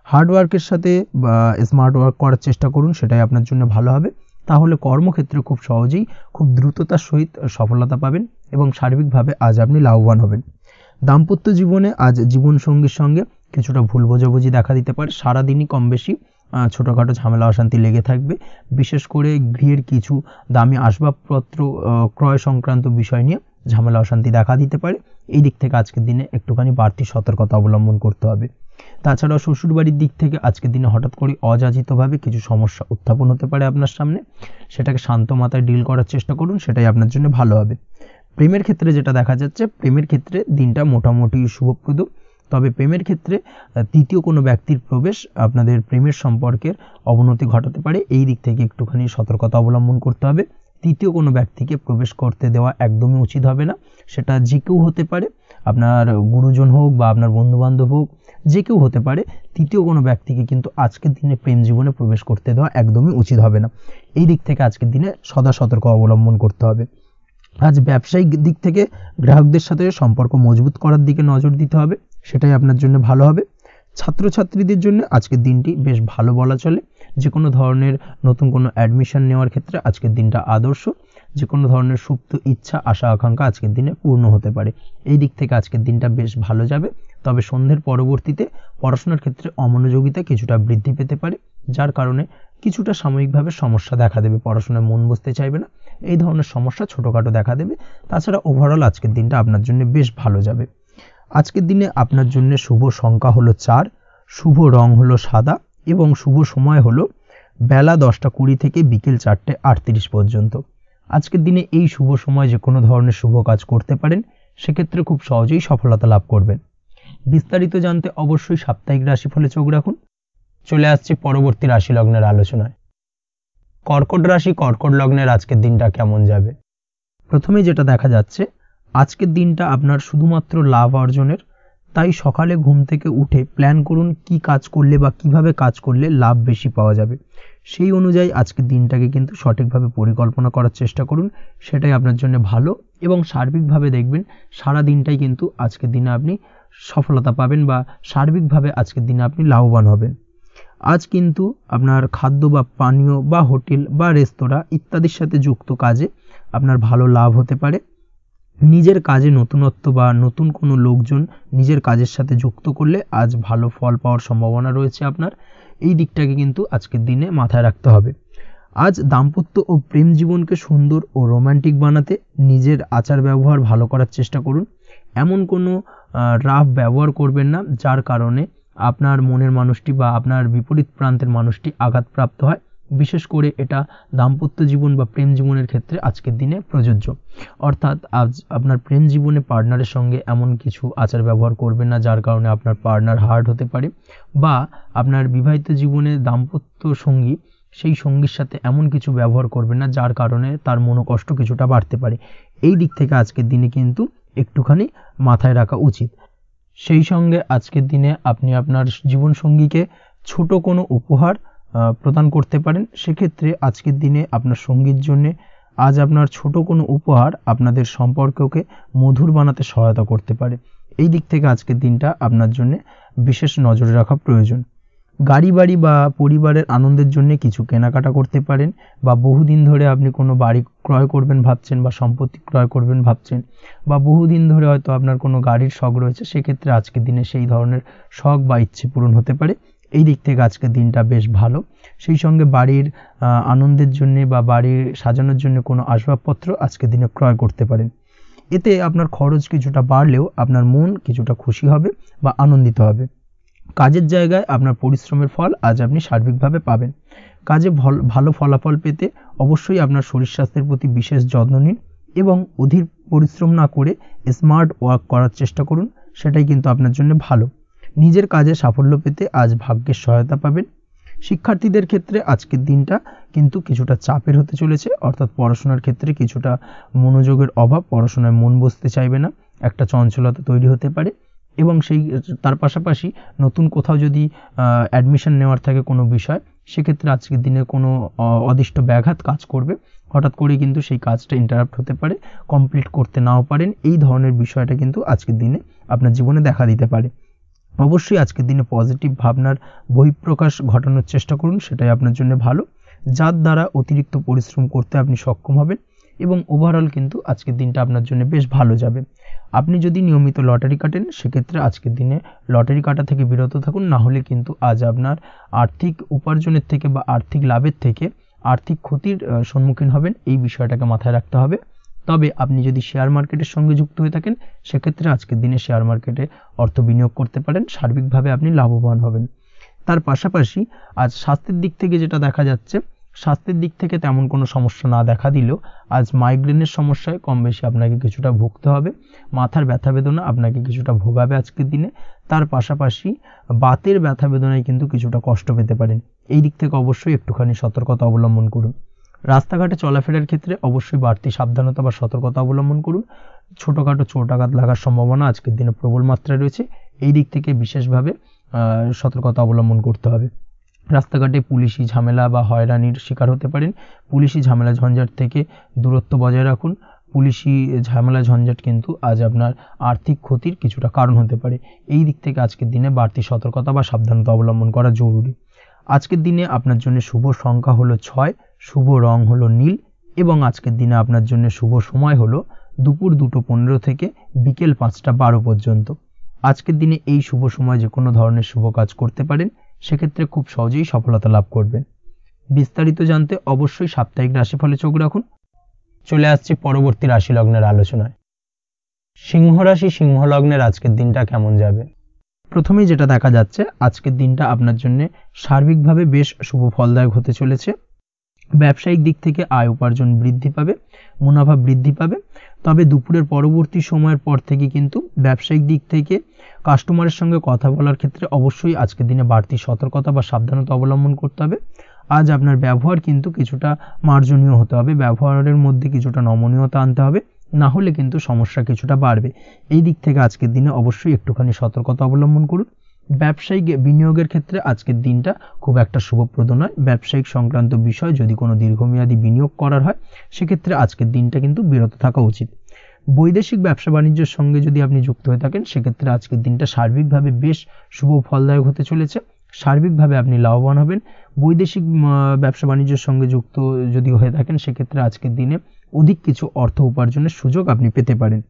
হার্ড ওয়ার্কের সাথে বা স্মার্ট ওয়ার্ক করার চেষ্টা করুন, সেটাই আপনার জন্য ভালো হবে। তাহলে কর্মক্ষেত্রে খুব সহজেই খুব দ্রুততার সহিত সফলতা পাবেন এবং সার্বিকভাবে আজ আপনি লাভবান হবেন। দাম্পত্য জীবনে আজ জীবনসঙ্গীর সঙ্গে কিছুটা ভুল বোঝাবুঝি দেখা দিতে পারে। সারাদিনই কম বেশি ছোটোখাটো ঝামেলা অশান্তি লেগে থাকবে। বিশেষ করে গৃহের কিছু দামি আসবাবপত্র ক্রয় সংক্রান্ত বিষয় নিয়ে ঝামেলা অশান্তি দেখা দিতে পারে। এই দিক থেকে আজকের দিনে একটুখানি বাড়তি সতর্কতা অবলম্বন করতে হবে। তাছাড়াও শ্বশুরবাড়ির দিক থেকে আজকের দিনে হঠাৎ করে অযাচিতভাবে কিছু সমস্যা উত্থাপন হতে পারে আপনার সামনে, সেটাকে শান্ত মাথায় ডিল করার চেষ্টা করুন, সেটাই আপনার জন্য ভালো হবে। প্রেমের ক্ষেত্রে যেটা দেখা যাচ্ছে, প্রেমের ক্ষেত্রে দিনটা মোটামুটি শুভপ্রদ। তবে প্রেমের ক্ষেত্রে তৃতীয় কোনো ব্যক্তির প্রবেশ আপনাদের প্রেমের সম্পর্কের অবনতি ঘটাতে পারে। এই দিক থেকে একটুখানি সতর্কতা অবলম্বন করতে হবে। তৃতীয় কোনো ব্যক্তিকে প্রবেশ করতে দেওয়া একদমই উচিত হবে না। সেটা যে কেউ হতে পারে, আপনার গুরুজন হোক বা আপনার বন্ধুবান্ধব হোক, যে কেউ হতে পারে। তৃতীয় কোনো ব্যক্তিকে কিন্তু আজকের দিনে প্রেম জীবনে প্রবেশ করতে দেওয়া একদমই উচিত হবে না। এই দিক থেকে আজকের দিনে সদা সতর্ক অবলম্বন করতে হবে। আজ ব্যবসায়িক দিক থেকে গ্রাহকদের সাথে সম্পর্ক মজবুত করার দিকে নজর দিতে হবে, সেটাই আপনার জন্য ভালো হবে। ছাত্রছাত্রীদের জন্য আজকের দিনটি বেশ ভালো বলা চলে। যে কোনো ধরনের নতুন কোনো অ্যাডমিশন নেওয়ার ক্ষেত্রে আজকের দিনটা আদর্শ। যে কোনো ধরনের সুপ্ত ইচ্ছা আশা আকাঙ্ক্ষা আজকের দিনে পূর্ণ হতে পারে। এই দিক থেকে আজকের দিনটা বেশ ভালো যাবে। তবে সন্ধ্যের পরবর্তীতে পড়াশোনার ক্ষেত্রে অমনোযোগিতা কিছুটা বৃদ্ধি পেতে পারে, যার কারণে কিছুটা সাময়িকভাবে সমস্যা দেখা দেবে, পড়াশোনায় মন বসতে চাইবে না, এই ধরনের সমস্যা ছোটোখাটো দেখা দেবে। তাছাড়া ওভারঅল আজকের দিনটা আপনার জন্য বেশ ভালো যাবে। আজকের দিনে আপনার জন্য শুভ সংখ্যা হলো 4, শুভ রং হলো সাদা এবং শুভ সময় হলো বেলা 10:20 থেকে বিকেল 4:38 পর্যন্ত। আজকের দিনে এই শুভ সময় যে কোনো ধরনের শুভ কাজ করতে পারেন, সেক্ষেত্রে খুব সহজেই সফলতা লাভ করবেন। বিস্তারিত জানতে অবশ্যই সাপ্তাহিক রাশিফলে চোখ রাখুন। চলে আসছি পরবর্তী রাশি লগ্নের আলোচনায়। কর্কট রাশি, কর্কট লগ্নের আজকের দিনটা কেমন যাবে? প্রথমেই যেটা দেখা যাচ্ছে, আজকের দিনটা আপনার শুধুমাত্র লাভ অর্জনের। তাই সকালে ঘুম থেকে উঠে প্ল্যান করুন কি কাজ করলে বা কিভাবে কাজ করলে লাভ বেশি পাওয়া যাবে। সেই অনুযায়ী আজকের দিনটাকে কিন্তু সঠিকভাবে পরিকল্পনা করার চেষ্টা করুন, সেটাই আপনার জন্য ভালো। এবং সার্বিকভাবে দেখবেন সারা দিনটাই কিন্তু আজকের দিনে আপনি সফলতা পাবেন বা সার্বিকভাবে আজকের দিনে আপনি লাভবান হবেন। আজ কিন্তু আপনার খাদ্য বা পানীয় বা হোটেল বা রেস্তোরাঁ ইত্যাদির সাথে যুক্ত কাজে আপনার ভালো লাভ হতে পারে। নিজের কাজে নতুনত্ব বা নতুন কোনো লোকজন নিজের কাজের সাথে যুক্ত করলে আজ ভালো ফল পাওয়ার সম্ভাবনা রয়েছে আপনার। এই দিকটাকে কিন্তু আজকের দিনে মাথায় রাখতে হবে। আজ দাম্পত্য ও প্রেম জীবনকে সুন্দর ও রোমান্টিক বানাতে নিজের আচার ব্যবহার ভালো করার চেষ্টা করুন। এমন কোনো রাফ ব্যবহার করবেন না যার কারণে আপনার মনের মানুষটি বা আপনার বিপরীত প্রান্তের মানুষটি আঘাতপ্রাপ্ত হয়। বিশেষ করে এটা দাম্পত্য জীবন বা প্রেম জীবনের ক্ষেত্রে আজকের দিনে প্রযোজ্য। অর্থাৎ আজ আপনার প্রেম জীবনে পার্টনারের সঙ্গে এমন কিছু আচার ব্যবহার করবেন না যার কারণে আপনার পার্টনার হার্ট হতে পারে, বা আপনার বিবাহিত জীবনে দাম্পত্য সঙ্গী সেই সঙ্গীর সাথে এমন কিছু ব্যবহার করবেন না যার কারণে তার মনোকষ্ট কিছুটা বাড়তে পারে। এই দিক থেকে আজকের দিনে কিন্তু একটুখানি মাথায় রাখা উচিত। সেই সঙ্গে আজকের দিনে আপনি আপনার জীবনসঙ্গীকে ছোট কোনো উপহার প্রদান করতে পারেন। সেক্ষেত্রে আজকের দিনে আপনার সঙ্গীর জন্যে আজ আপনার ছোট কোনো উপহার আপনাদের সম্পর্ককে মধুর বানাতে সহায়তা করতে পারে। এই দিক থেকে আজকের দিনটা আপনার জন্য বিশেষ নজরে রাখা প্রয়োজন। গাড়ি বাড়ি বা পরিবারের আনন্দের জন্য কিছু কেনাকাটা করতে পারেন, বা বহুদিন ধরে আপনি কোনো বাড়ি ক্রয় করবেন ভাবছেন বা সম্পত্তি ক্রয় করবেন ভাবছেন, বা বহুদিন ধরে হয়তো আপনার কোনো গাড়ির শখ রয়েছে, সেক্ষেত্রে আজকের দিনে সেই ধরনের শখ বা ইচ্ছে পূরণ হতে পারে। এই দিক থেকে আজকের দিনটা বেশ ভালো। সেই সঙ্গে বাড়ির আনন্দের জন্যে বা বাড়ির সাজানোর জন্য কোনো আসবাবপত্র আজকের দিনে ক্রয় করতে পারেন। এতে আপনার খরচ কিছুটা বাড়লেও আপনার মন কিছুটা খুশি হবে বা আনন্দিত হবে। কাজের জায়গায় আপনার পরিশ্রমের ফল আজ আপনি সার্বিকভাবে পাবেন। কাজে ভালো ফলাফল পেতে অবশ্যই আপনার শরীর স্বাস্থ্যের প্রতি বিশেষ যত্ন নিন এবং অধীর পরিশ্রম না করে স্মার্ট ওয়ার্ক করার চেষ্টা করুন, সেটাই কিন্তু আপনার জন্য ভালো। নিজের কাজে সাফল্য পেতে আজ ভাগ্যের সহায়তা পাবেন। শিক্ষার্থীদের ক্ষেত্রে আজকের দিনটা কিন্তু কিছুটা চাপের হতে চলেছে, অর্থাৎ পড়াশোনার ক্ষেত্রে কিছুটা মনোযোগের অভাব, পড়াশোনায় মন বসতে চাইবে না, একটা চঞ্চলতা তৈরি হতে পারে। এবং তার পাশাপাশি নতুন কোথাও যদি অ্যাডমিশন নেওয়ার থাকে কোনো বিষয়, সেক্ষেত্রে আজকের দিনে কোনো অদিষ্ট ব্যাঘাত কাজ করবে, হঠাৎ করে কিন্তু সেই কাজটা ইন্টারাপ্ট হতে পারে, কমপ্লিট করতে নাও পারেন। এই ধরনের বিষয়টা কিন্তু আজকের দিনে আপনার জীবনে দেখা দিতে পারে। অবশ্যই আজকের দিনে পজিটিভ ভাবনার বহিঃপ্রকাশ ঘটানোর চেষ্টা করুন, সেটাই আপনার জন্য ভালো, যার দ্বারা অতিরিক্ত পরিশ্রম করতে আপনি সক্ষম হবেন এবং ওভারঅল কিন্তু আজকের দিনটা আপনার জন্য বেশ ভালো যাবে। আপনি যদি নিয়মিত লটারি কাটেন, সেক্ষেত্রে আজকের দিনে লটারি কাটা থেকে বিরত থাকুন, না হলে কিন্তু আজ আপনার আর্থিক উপার্জনের থেকে বা আর্থিক লাভের থেকে আর্থিক ক্ষতির সম্মুখীন হবেন। এই বিষয়টাকে মাথায় রাখতে হবে। তবে আপনি যদি শেয়ার মার্কেটের সঙ্গে যুক্ত হয়ে থাকেন, সেক্ষেত্রে আজকের দিনে শেয়ার মার্কেটে অর্থ বিনিয়োগ করতে পারেন, সার্বিকভাবে আপনি লাভবান হবেন। তার পাশাপাশি আজ স্বাস্থ্যের দিক থেকে যেটা দেখা যাচ্ছে, স্বাস্থ্যের দিক থেকে তেমন কোনো সমস্যা না দেখা দিলেও আজ মাইগ্রেনের সমস্যায় কম বেশি আপনাকে কিছুটা ভুগতে হবে। মাথার ব্যথা বেদনা আপনাকে কিছুটা ভোগাবে আজকের দিনে। তার পাশাপাশি বাতের ব্যথা বেদনায় কিন্তু কিছুটা কষ্ট পেতে পারেন। এই দিক থেকে অবশ্যই একটুখানি সতর্কতা অবলম্বন করুন। রাস্তাঘাটে চলাফেরার ক্ষেত্রে অবশ্যই বাড়তি সাবধানতা বা সতর্কতা অবলম্বন করুন। ছোটোখাটো চোট আঘাত লাগার সম্ভাবনা আজকের দিনে প্রবল মাত্রায় রয়েছে। এই দিক থেকে বিশেষভাবে সতর্কতা অবলম্বন করতে হবে। রাস্তাঘাটে পুলিশি ঝামেলা বা হয়রানির শিকার হতে পারেন। পুলিশি ঝামেলা ঝঞ্ঝাট থেকে দূরত্ব বজায় রাখুন। পুলিশি ঝামেলা ঝঞ্ঝাট কিন্তু আজ আপনার আর্থিক ক্ষতির কিছুটা কারণ হতে পারে। এই দিক থেকে আজকের দিনে বাড়তি সতর্কতা বা সাবধানতা অবলম্বন করা জরুরি। আজকের দিনে আপনার জন্য শুভ সংখ্যা হলো 6, শুভ রং হলো নীল এবং আজকের দিনে আপনার জন্য শুভ সময় হলো দুপুর 2:15 থেকে বিকেল 5:12 পর্যন্ত। আজকের দিনে এই শুভ সময় যে কোনো ধরনের শুভ কাজ করতে পারেন, সেক্ষেত্রে খুব সহজেই সফলতা লাভ করবেন। বিস্তারিত জানতে অবশ্যই সাপ্তাহিক রাশিফলে চোখ রাখুন। চলে আসছি পরবর্তী রাশি লগ্নের আলোচনায়। সিংহ রাশি, সিংহ লগ্নের আজকের দিনটা কেমন যাবে? প্রথমেই যেটা দেখা যাচ্ছে, আজকের দিনটা আপনার জন্য সার্বিকভাবে বেশ শুভ ফলদায়ক হতে চলেছে। ব্যবসায়িক দিক থেকে আয় উপার্জন বৃদ্ধি পাবে, মুনাফা বৃদ্ধি পাবে। তবে দুপুরের পরবর্তী সময়ের পর থেকে কিন্তু ব্যবসায়িক দিক থেকে কাস্টমারের সঙ্গে কথা বলার ক্ষেত্রে অবশ্যই আজকের দিনে বাড়তি সতর্কতা বা সাবধানতা অবলম্বন করতে হবে। আজ আপনার ব্যবহার কিন্তু কিছুটা মার্জনীয় হতে হবে, ব্যবহারের মধ্যে কিছুটা নমনীয়তা আনতে হবে, না হলে কিন্তু সমস্যা কিছুটা বাড়বে। এই দিক থেকে আজকের দিনে অবশ্যই একটুখানি সতর্কতা অবলম্বন করুন। ব্যবসায়িক বিনিয়োগের ক্ষেত্রে আজকের দিনটা খুব একটা শুভপ্রদ নয়। ব্যবসায়িক সংক্রান্ত বিষয় যদি কোনো দীর্ঘমেয়াদী বিনিয়োগ করার হয়, সেক্ষেত্রে আজকের দিনটা কিন্তু বিরত থাকা উচিত। বৈদেশিক ব্যবসা বাণিজ্যের সঙ্গে যদি আপনি যুক্ত হয়ে থাকেন, সেক্ষেত্রে আজকের দিনটা সার্বিকভাবে বেশ শুভ ফলদায়ক হতে চলেছে। সার্বিকভাবে আপনি লাভবান হবেন। বৈদেশিক ব্যবসা বাণিজ্যের সঙ্গে যুক্ত যদি হয়ে থাকেন, সেক্ষেত্রে আজকের দিনে অধিক কিছু অর্থ উপার্জনের সুযোগ আপনি পেতে পারেন।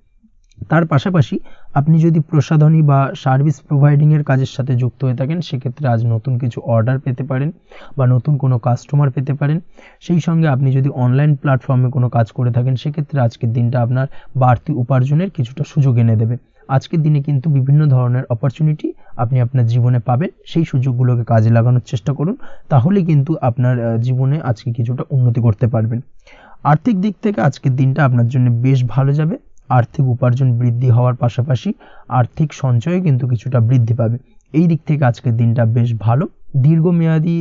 তার পাশাপাশি আপনি যদি প্রসাধনী বা সার্ভিস প্রোভাইডিং এর কাজের সাথে যুক্ত হয়ে থাকেন, সেক্ষেত্রে আজ নতুন কিছু অর্ডার পেতে পারেন বা নতুন কোনো কাস্টমার পেতে পারেন। সেই সঙ্গে আপনি যদি অনলাইন প্ল্যাটফর্মে কোনো কাজ করে থাকেন, সেক্ষেত্রে আজকের দিনটা আপনার বাড়তি উপার্জনের কিছুটা সুযোগ এনে দেবে। আজকের দিনে কিন্তু বিভিন্ন ধরনের অপরচুনিটি আপনি আপনার জীবনে পাবেন। সেই সুযোগগুলোকে কাজে লাগানোর চেষ্টা করুন, তাহলে কিন্তু আপনার জীবনে আজকে কিছুটা উন্নতি করতে পারবেন। আর্থিক দিক থেকে আজকের দিনটা আপনার জন্য বেশ ভালো যাবে। আর্থিক উপার্জন বৃদ্ধি হওয়ার পাশাপাশি আর্থিক সঞ্চয় কিন্তু কিছুটা বৃদ্ধি পাবে। এই দিক থেকে আজকের দিনটা বেশ ভালো। দীর্ঘমেয়াদী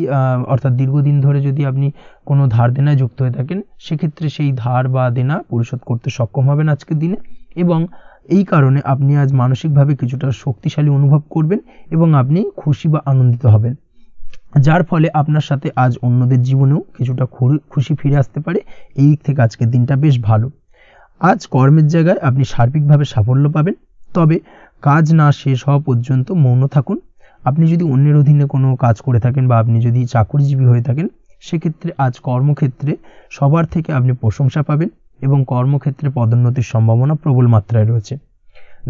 অর্থাৎ দীর্ঘদিন ধরে যদি আপনি কোনো ধার দেনায় যুক্ত হয়ে থাকেন, সেক্ষেত্রে সেই ধার বা দেনা পরিশোধ করতে সক্ষম হবেন আজকের দিনে, এবং এই কারণে আপনি আজ মানসিকভাবে কিছুটা শক্তিশালী অনুভব করবেন এবং আপনি খুশি বা আনন্দিত হবেন, যার ফলে আপনার সাথে আজ অন্যদের জীবনেও কিছুটা খুশি ফিরে আসতে পারে। এই দিক থেকে আজকের দিনটা বেশ ভালো। আজ কর্মের জায়গায় আপনি সার্বিকভাবে সাফল্য পাবেন, তবে কাজ না শেষ হওয়া পর্যন্ত মৌন থাকুন। আপনি যদি অন্যের অধীনে কোনো কাজ করে থাকেন বা আপনি যদি চাকুরিজীবী হয়ে থাকেন, সেক্ষেত্রে আজ কর্মক্ষেত্রে সবার থেকে আপনি প্রশংসা পাবেন এবং কর্মক্ষেত্রে পদোন্নতির সম্ভাবনা প্রবল মাত্রায় রয়েছে।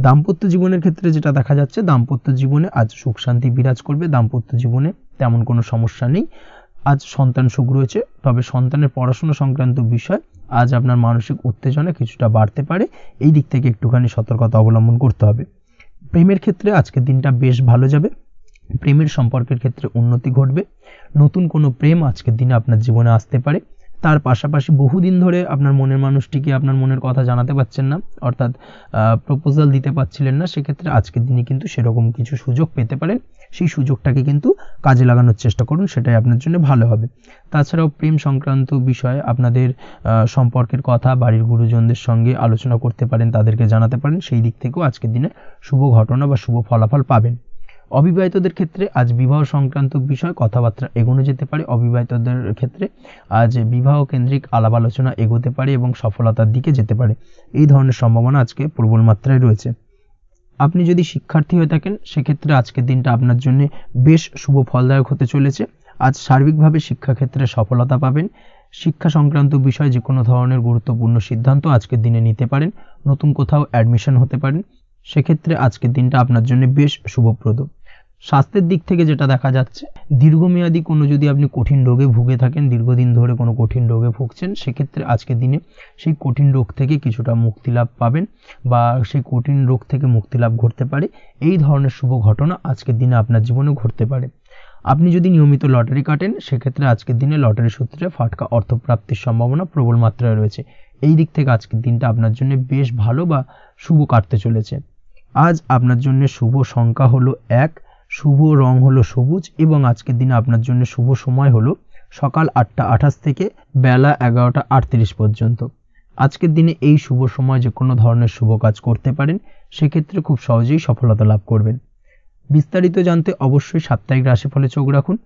দাম্পত্য জীবনের ক্ষেত্রে যেটা দেখা যাচ্ছে, দাম্পত্য জীবনে আজ সুখ শান্তি বিরাজ করবে। দাম্পত্য জীবনে তেমন কোনো সমস্যা নেই। আজ সন্তান সুখ রয়েছে, তবে সন্তানের পড়াশোনা সংক্রান্ত বিষয় আজ আপনার মানসিক উত্তেজনা কিছুটা বাড়তে পারে। এই দিক থেকে একটুখানি সতর্কতা অবলম্বন করতে হবে। প্রেমের ক্ষেত্রে আজকের দিনটা বেশ ভালো যাবে। প্রেমের সম্পর্কের ক্ষেত্রে উন্নতি ঘটবে। নতুন কোনো প্রেম আজকের দিনে আপনার জীবনে আসতে পারে। তার পাশাপাশি বহুদিন ধরে আপনার মনের মানুষটিকে আপনার মনের কথা জানাতে পারছেন না, অর্থাৎ প্রপোজাল দিতে পারছিলেন না, সেক্ষেত্রে আজকের দিনে কিন্তু সেরকম কিছু সুযোগ পেতে পারেন। সেই সুযোগটাকে কিন্তু কাজে লাগানোর চেষ্টা করুন, সেটাই আপনার জন্য ভালো হবে। তাছাড়াও প্রেম সংক্রান্ত বিষয়ে আপনাদের সম্পর্কের কথা বাড়ির গুরুজনদের সঙ্গে আলোচনা করতে পারেন, তাদেরকে জানাতে পারেন। সেই দিক থেকেও আজকের দিনে শুভ ঘটনা বা শুভ ফলাফল পাবেন। অবিবাহিতদের ক্ষেত্রে আজ বিবাহ সংক্রান্ত বিষয় কথাবার্তা এগোনো যেতে পারে। অবিবাহিতদের ক্ষেত্রে আজ বিবাহ কেন্দ্রিক আলাপ আলোচনা এগোতে পারে এবং সফলতার দিকে যেতে পারে। এই ধরনের সম্ভাবনা আজকে প্রবল মাত্রায় রয়েছে। আপনি যদি শিক্ষার্থী হয়ে থাকেন, সেক্ষেত্রে আজকের দিনটা আপনার জন্য বেশ শুভ ফলদায়ক হতে চলেছে। আজ সার্বিকভাবে শিক্ষাক্ষেত্রে সফলতা পাবেন। শিক্ষা সংক্রান্ত বিষয় যে কোনো ধরনের গুরুত্বপূর্ণ সিদ্ধান্ত আজকের দিনে নিতে পারেন। নতুন কোথাও অ্যাডমিশন হতে পারেন, সেক্ষেত্রে আজকের দিনটা আপনার জন্য বেশ শুভপ্রদ। স্বাস্থ্যের দিক থেকে যেটা দেখা যাচ্ছে, দীর্ঘমেয়াদী কোনো যদি আপনি কঠিন রোগে ভুগে থাকেন, দীর্ঘদিন ধরে কোনো কঠিন রোগে ভুগছেন, সেক্ষেত্রে আজকের দিনে সেই কঠিন রোগ থেকে কিছুটা মুক্তি লাভ পাবেন বা সেই কঠিন রোগ থেকে মুক্তি লাভ ঘটতে পারে। এই ধরনের শুভ ঘটনা আজকের দিনে আপনার জীবনে ঘটতে পারে। আপনি যদি নিয়মিত লটারি কাটেন, সেক্ষেত্রে আজকের দিনে লটারি সূত্রে ফাটকা অর্থপ্রাপ্তির সম্ভাবনা প্রবল মাত্রায় রয়েছে। এই দিক থেকে আজকের দিনটা আপনার জন্য বেশ ভালো বা শুভ কাটতে চলেছে। আজ আপনার জন্য শুভ সংখ্যা হলো 1, শুভ রং হলো সবুজ এবং আজকের দিনে আপনার জন্য শুভ সময় হলো সকাল 8:28 থেকে বেলা 11:38 পর্যন্ত। আজকের দিনে এই শুভ সময় যে কোনো ধরনের শুভ কাজ করতে পারেন, সেক্ষেত্রে খুব সহজেই সফলতা লাভ করবেন। বিস্তারিত জানতে অবশ্যই সাপ্তাহিক রাশিফলে চোখ রাখুন।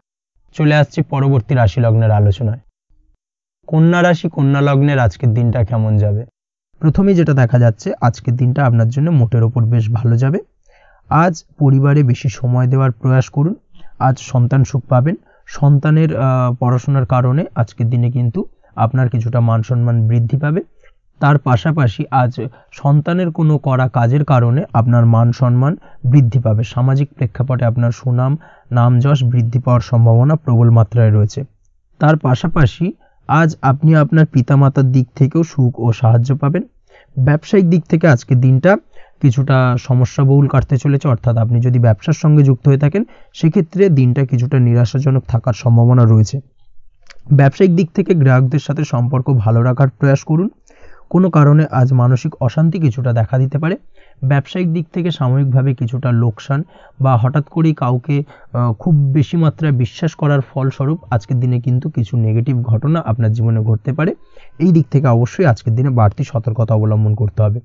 চলে আসছি পরবর্তী রাশি লগ্নের আলোচনায়। কন্যা রাশি, কন্যা লগ্নের আজকের দিনটা কেমন যাবে? প্রথমেই যেটা দেখা যাচ্ছে আজকের দিনটা আপনার জন্য মোটের ওপর বেশ ভালো যাবে। আজ পরিবারে বেশি সময় দেওয়ার প্রয়াস করুন। আজ সন্তান সুখ পাবেন। সন্তানের পড়াশোনার কারণে আজকের দিনে কিন্তু আপনার কিছুটা মান সম্মান বৃদ্ধি পাবে। তার পাশাপাশি আজ সন্তানের কোনো করা কাজের কারণে আপনার মান সম্মান বৃদ্ধি পাবে। সামাজিক প্রেক্ষাপটে আপনার সুনাম নাম যশ বৃদ্ধি পাওয়ার সম্ভাবনা প্রবল মাত্রায় রয়েছে। তার পাশাপাশি আজ আপনি আপনার পিতামাতার দিক থেকেও সুখ ও সাহায্য পাবেন। ব্যবসায়িক দিক থেকে আজকের দিনটা কিছুটা সমস্যাবহুল কাটতে চলেছে, অর্থাৎ আপনি যদি ব্যবসার সঙ্গে যুক্ত হয়ে থাকেন সেক্ষেত্রে দিনটা কিছুটা নিরাশাজনক থাকার সম্ভাবনা রয়েছে। ব্যবসায়িক দিক থেকে গ্রাহকদের সাথে সম্পর্ক ভালো রাখার প্রয়াস করুন। কোনো কারণে আজ মানসিক অশান্তি কিছুটা দেখা দিতে পারে। ব্যবসায়িক দিক থেকে সাময়িকভাবে কিছুটা লোকসান বা হঠাৎ করেই কাউকে খুব বেশি মাত্রায় বিশ্বাস করার ফলস্বরূপ আজকের দিনে কিন্তু কিছু নেগেটিভ ঘটনা আপনার জীবনে ঘটতে পারে। এই দিক থেকে অবশ্যই আজকের দিনে বাড়তি সতর্কতা অবলম্বন করতে হবে।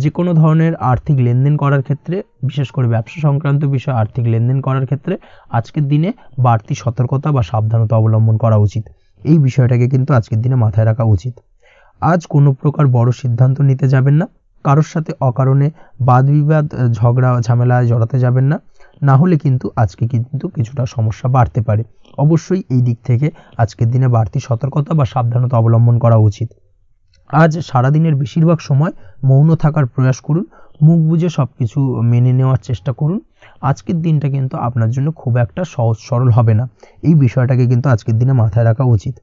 যে কোনো ধরনের আর্থিক লেনদেন করার ক্ষেত্রে, বিশেষ করে ব্যবসা সংক্রান্ত বিষয়ে আর্থিক লেনদেন করার ক্ষেত্রে আজকের দিনে বাড়তি সতর্কতা বা সাবধানতা অবলম্বন করা উচিত। এই বিষয়টাকে কিন্তু আজকের দিনে মাথায় রাখা উচিত। আজ কোনো প্রকার বড় সিদ্ধান্ত নিতে যাবেন না। কারোর সাথে অকারণে বাদ বিবাদ ঝগড়া ঝামেলায় জড়াতে যাবেন না, না হলে কিন্তু আজকে কিন্তু কিছুটা সমস্যা বাড়তে পারে। অবশ্যই এই দিক থেকে আজকের দিনে বাড়তি সতর্কতা বা সাবধানতা অবলম্বন করা উচিত। আজ সারাদিনের বেশিরভাগ সময় মৌন থাকার প্রয়াস করুন। মুখ বুজে সবকিছু মেনে নেওয়ার চেষ্টা করুন। আজকের দিনটা কিন্তু আপনার জন্য খুব একটা সহজ সরল হবে না। এই বিষয়টাকে কিন্তু আজকের দিনে মাথায় রাখা উচিত।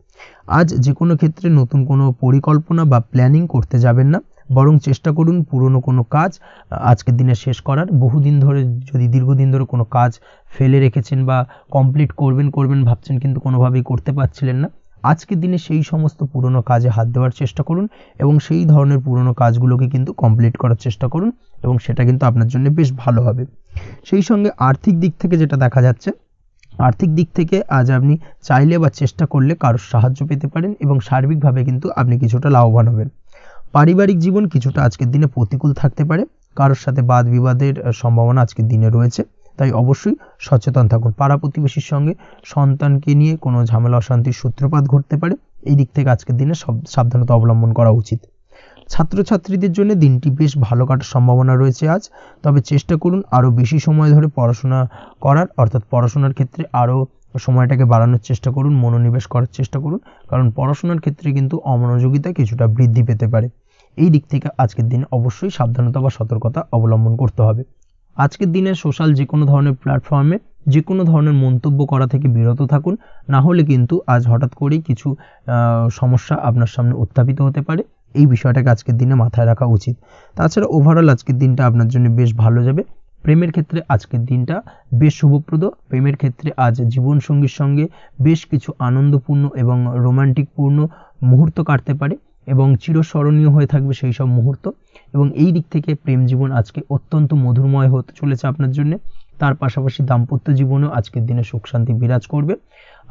আজ যে কোনো ক্ষেত্রে নতুন কোনো পরিকল্পনা বা প্ল্যানিং করতে যাবেন না, বরং চেষ্টা করুন পুরনো কোনো কাজ আজকের দিনে শেষ করার। বহুদিন ধরে যদি দীর্ঘদিন ধরে কোনো কাজ ফেলে রেখেছেন বা কমপ্লিট করবেন ভাবছেন কিন্তু কোনোভাবেই করতে পারছিলেন না, আজকের দিনে সেই সমস্ত পুরনো কাজে হাত দেওয়ার চেষ্টা করুন এবং সেই ধরনের পুরনো কাজগুলোকে কিন্তু কমপ্লিট করার চেষ্টা করুন এবং সেটা কিন্তু আপনার জন্য বেশ ভালো হবে। সেই সঙ্গে আর্থিক দিক থেকে যেটা দেখা যাচ্ছে, আর্থিক দিক থেকে আজ আপনি চাইলে বা চেষ্টা করলে কারোর সাহায্য পেতে পারেন এবং সার্বিকভাবে কিন্তু আপনি কিছুটা লাভবান হবেন। পারিবারিক জীবন কিছুটা আজকের দিনে প্রতিকূল থাকতে পারে। কারোর সাথে বাদ বিবাদের সম্ভাবনা আজকের দিনে রয়েছে, তাই অবশ্যই সচেতন থাকুন। পাড়া প্রতিবেশীর সঙ্গে সন্তানকে নিয়ে কোনো ঝামেলা অশান্তির সূত্রপাত ঘটতে পারে। এই দিক থেকে আজকের দিনে সাবধানতা অবলম্বন করা উচিত। ছাত্রছাত্রীদের জন্য দিনটি বেশ ভালো কাটার সম্ভাবনা রয়েছে আজ, তবে চেষ্টা করুন আরও বেশি সময় ধরে পড়াশোনা করার, অর্থাৎ পড়াশোনার ক্ষেত্রে আরও সময়টাকে বাড়ানোর চেষ্টা করুন, মনোনিবেশ করার চেষ্টা করুন, কারণ পড়াশোনার ক্ষেত্রে কিন্তু অমনোযোগিতা কিছুটা বৃদ্ধি পেতে পারে। এই দিক থেকে আজকের দিনে অবশ্যই সাবধানতা বা সতর্কতা অবলম্বন করতে হবে। আজকের দিনে সোশ্যাল যে কোনো ধরনের প্ল্যাটফর্মে যে কোনো ধরনের মন্তব্য করা থেকে বিরত থাকুন, না হলে কিন্তু আজ হঠাৎ করেই কিছু সমস্যা আপনার সামনে উত্থাপিত হতে পারে। এই বিষয়টাকে আজকের দিনে মাথায় রাখা উচিত। তাছাড়া ওভারঅল আজকের দিনটা আপনার জন্য বেশ ভালো যাবে। প্রেমের ক্ষেত্রে আজকের দিনটা বেশ শুভপ্রদ। প্রেমের ক্ষেত্রে আজ জীবনসঙ্গীর সঙ্গে বেশ কিছু আনন্দপূর্ণ এবং রোমান্টিকপূর্ণ মুহূর্ত কাটতে পারে এবং চিরস্মরণীয় হয়ে থাকবে সেই সব মুহূর্ত, এবং এই দিক থেকে প্রেম জীবন আজকে অত্যন্ত মধুরময় হতে চলেছে আপনার জন্য। তার পাশাপাশি দাম্পত্য জীবনেও আজকের দিনে সুখ শান্তি বিরাজ করবে।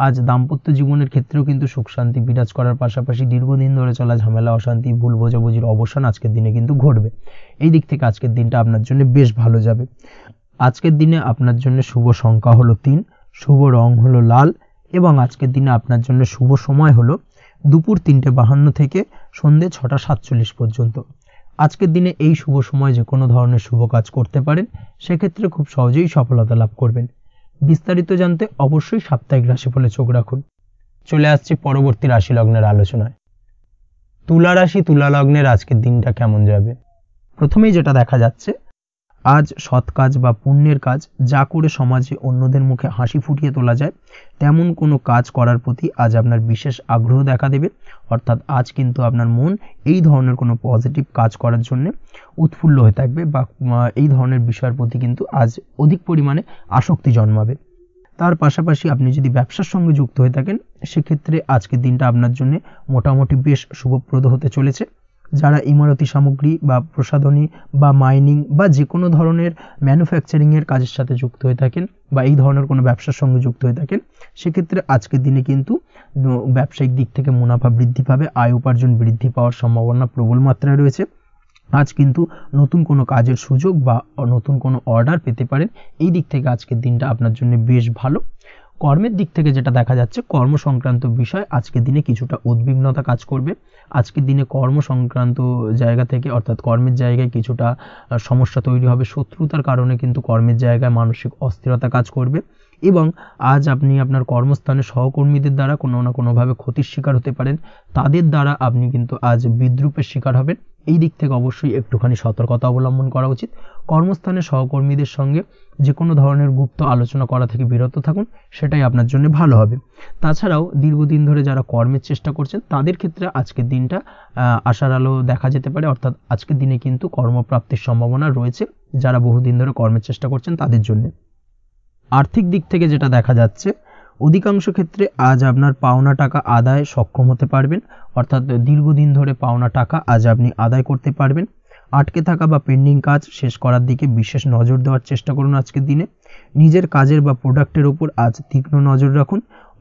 আজ দাম্পত্য জীবনের ক্ষেত্রেও কিন্তু সুখ শান্তি বিরাজ করার পাশাপাশি দীর্ঘদিন ধরে চলা ঝামেলা অশান্তি ভুল বোঝাবুঝির অবসান আজকের দিনে কিন্তু ঘটবে। এই দিক থেকে আজকের দিনটা আপনার জন্য বেশ ভালো যাবে। আজকের দিনে আপনার জন্য শুভ সংখ্যা হলো 3, শুভ রং হলো লাল এবং আজকের দিনে আপনার জন্য শুভ সময় হলো দুপুর 3:52 থেকে সন্ধ্যে 6:47 পর্যন্ত। আজকের দিনে এই শুভ সময় যে কোনো ধরনের শুভ কাজ করতে পারেন, সেক্ষেত্রে খুব সহজেই সফলতা লাভ করবেন। বিস্তারিত জানতে অবশ্যই সাপ্তাহিক রাশিফলে চোখ রাখুন। চলে আসছি পরবর্তী রাশি লগ্নের আলোচনায়। তুলা রাশি তুলা লগ্নের আজকের দিনটা কেমন যাবে? প্রথমেই যেটা দেখা যাচ্ছে, আজ সৎ কাজ বা পুণ্যের কাজ যা করে সমাজে অন্যদের মুখে হাসি ফুটিয়ে তোলা যায় তেমন কোনো কাজ করার প্রতি আজ আপনার বিশেষ আগ্রহ দেখা দেবে। অর্থাৎ আজ কিন্তু আপনার মন এই ধরনের কোনো পজিটিভ কাজ করার জন্য উৎফুল্ল হয়ে থাকবে বা এই ধরনের বিষয়ের প্রতি কিন্তু আজ অধিক পরিমাণে আসক্তি জন্মাবে। তার পাশাপাশি আপনি যদি ব্যবসার সঙ্গে যুক্ত হয়ে থাকেন, সেক্ষেত্রে আজকের দিনটা আপনার জন্য মোটামুটি বেশ শুভপ্রদ হতে চলেছে। যারা ইমারতি সামগ্রী বা প্রসাধনী বা মাইনিং বা যে কোনো ধরনের ম্যানুফ্যাকচারিংয়ের কাজের সাথে যুক্ত হয়ে থাকেন বা এই ধরনের কোনো ব্যবসার সঙ্গে যুক্ত হয়ে থাকেন, সেক্ষেত্রে আজকের দিনে কিন্তু ব্যবসায়িক দিক থেকে মুনাফা বৃদ্ধি পাবে, আয় উপার্জন বৃদ্ধি পাওয়ার সম্ভাবনা প্রবল মাত্রায় রয়েছে। আজ কিন্তু নতুন কোনো কাজের সুযোগ বা নতুন কোনো অর্ডার পেতে পারেন। এই দিক থেকে আজকের দিনটা আপনার জন্য বেশ ভালো। কর্মের দিক থেকে যেটা দেখা যাচ্ছে, কর্ম সংক্রান্ত বিষয় আজকের দিনে কিছুটা উদ্বিগ্নতা কাজ করবে। আজকের দিনে কর্ম সংক্রান্ত জায়গা থেকে অর্থাৎ কর্মের জায়গায় কিছুটা সমস্যা তৈরি হবে। শত্রুতার কারণে কিন্তু কর্মের জায়গায় মানসিক অস্থিরতা কাজ করবে এবং আজ আপনি আপনার কর্মস্থানে সহকর্মীদের দ্বারা কোনো না কোনোভাবে ক্ষতির শিকার হতে পারেন। তাদের দ্বারা আপনি কিন্তু আজ বিদ্রূপের শিকার হবেন। এই দিক থেকে অবশ্যই একটুখানি সতর্কতা অবলম্বন করা উচিত। কর্মস্থানে সহকর্মীদের সঙ্গে যে কোনো ধরনের গুপ্ত আলোচনা করা থেকে বিরত থাকুন, সেটাই আপনার জন্য ভালো হবে। তাছাড়াও দীর্ঘদিন ধরে যারা কর্মের চেষ্টা করছেন তাদের ক্ষেত্রে আজকের দিনটা আশার আলো দেখা যেতে পারে, অর্থাৎ আজকের দিনে কিন্তু কর্মপ্রাপ্তির সম্ভাবনা রয়েছে যারা বহুদিন ধরে কর্মের চেষ্টা করছেন তাদের জন্য। আর্থিক দিক থেকে যেটা দেখা যাচ্ছে, অধিকাংশ ক্ষেত্রে আজ আপনার পাওনা টাকা আদায় সক্ষম হতে পারবেন, অর্থাৎ দীর্ঘদিন ধরে পাওনা টাকা আজ আপনি আদায় করতে পারবেন। আটকে থাকা বা পেন্ডিং কাজ শেষ করার দিকে বিশেষ নজর দেওয়ার চেষ্টা করুন আজকের দিনে। নিজের কাজের বা প্রোডাক্টের উপর আজ তীক্ষ্ণ নজর রাখুন।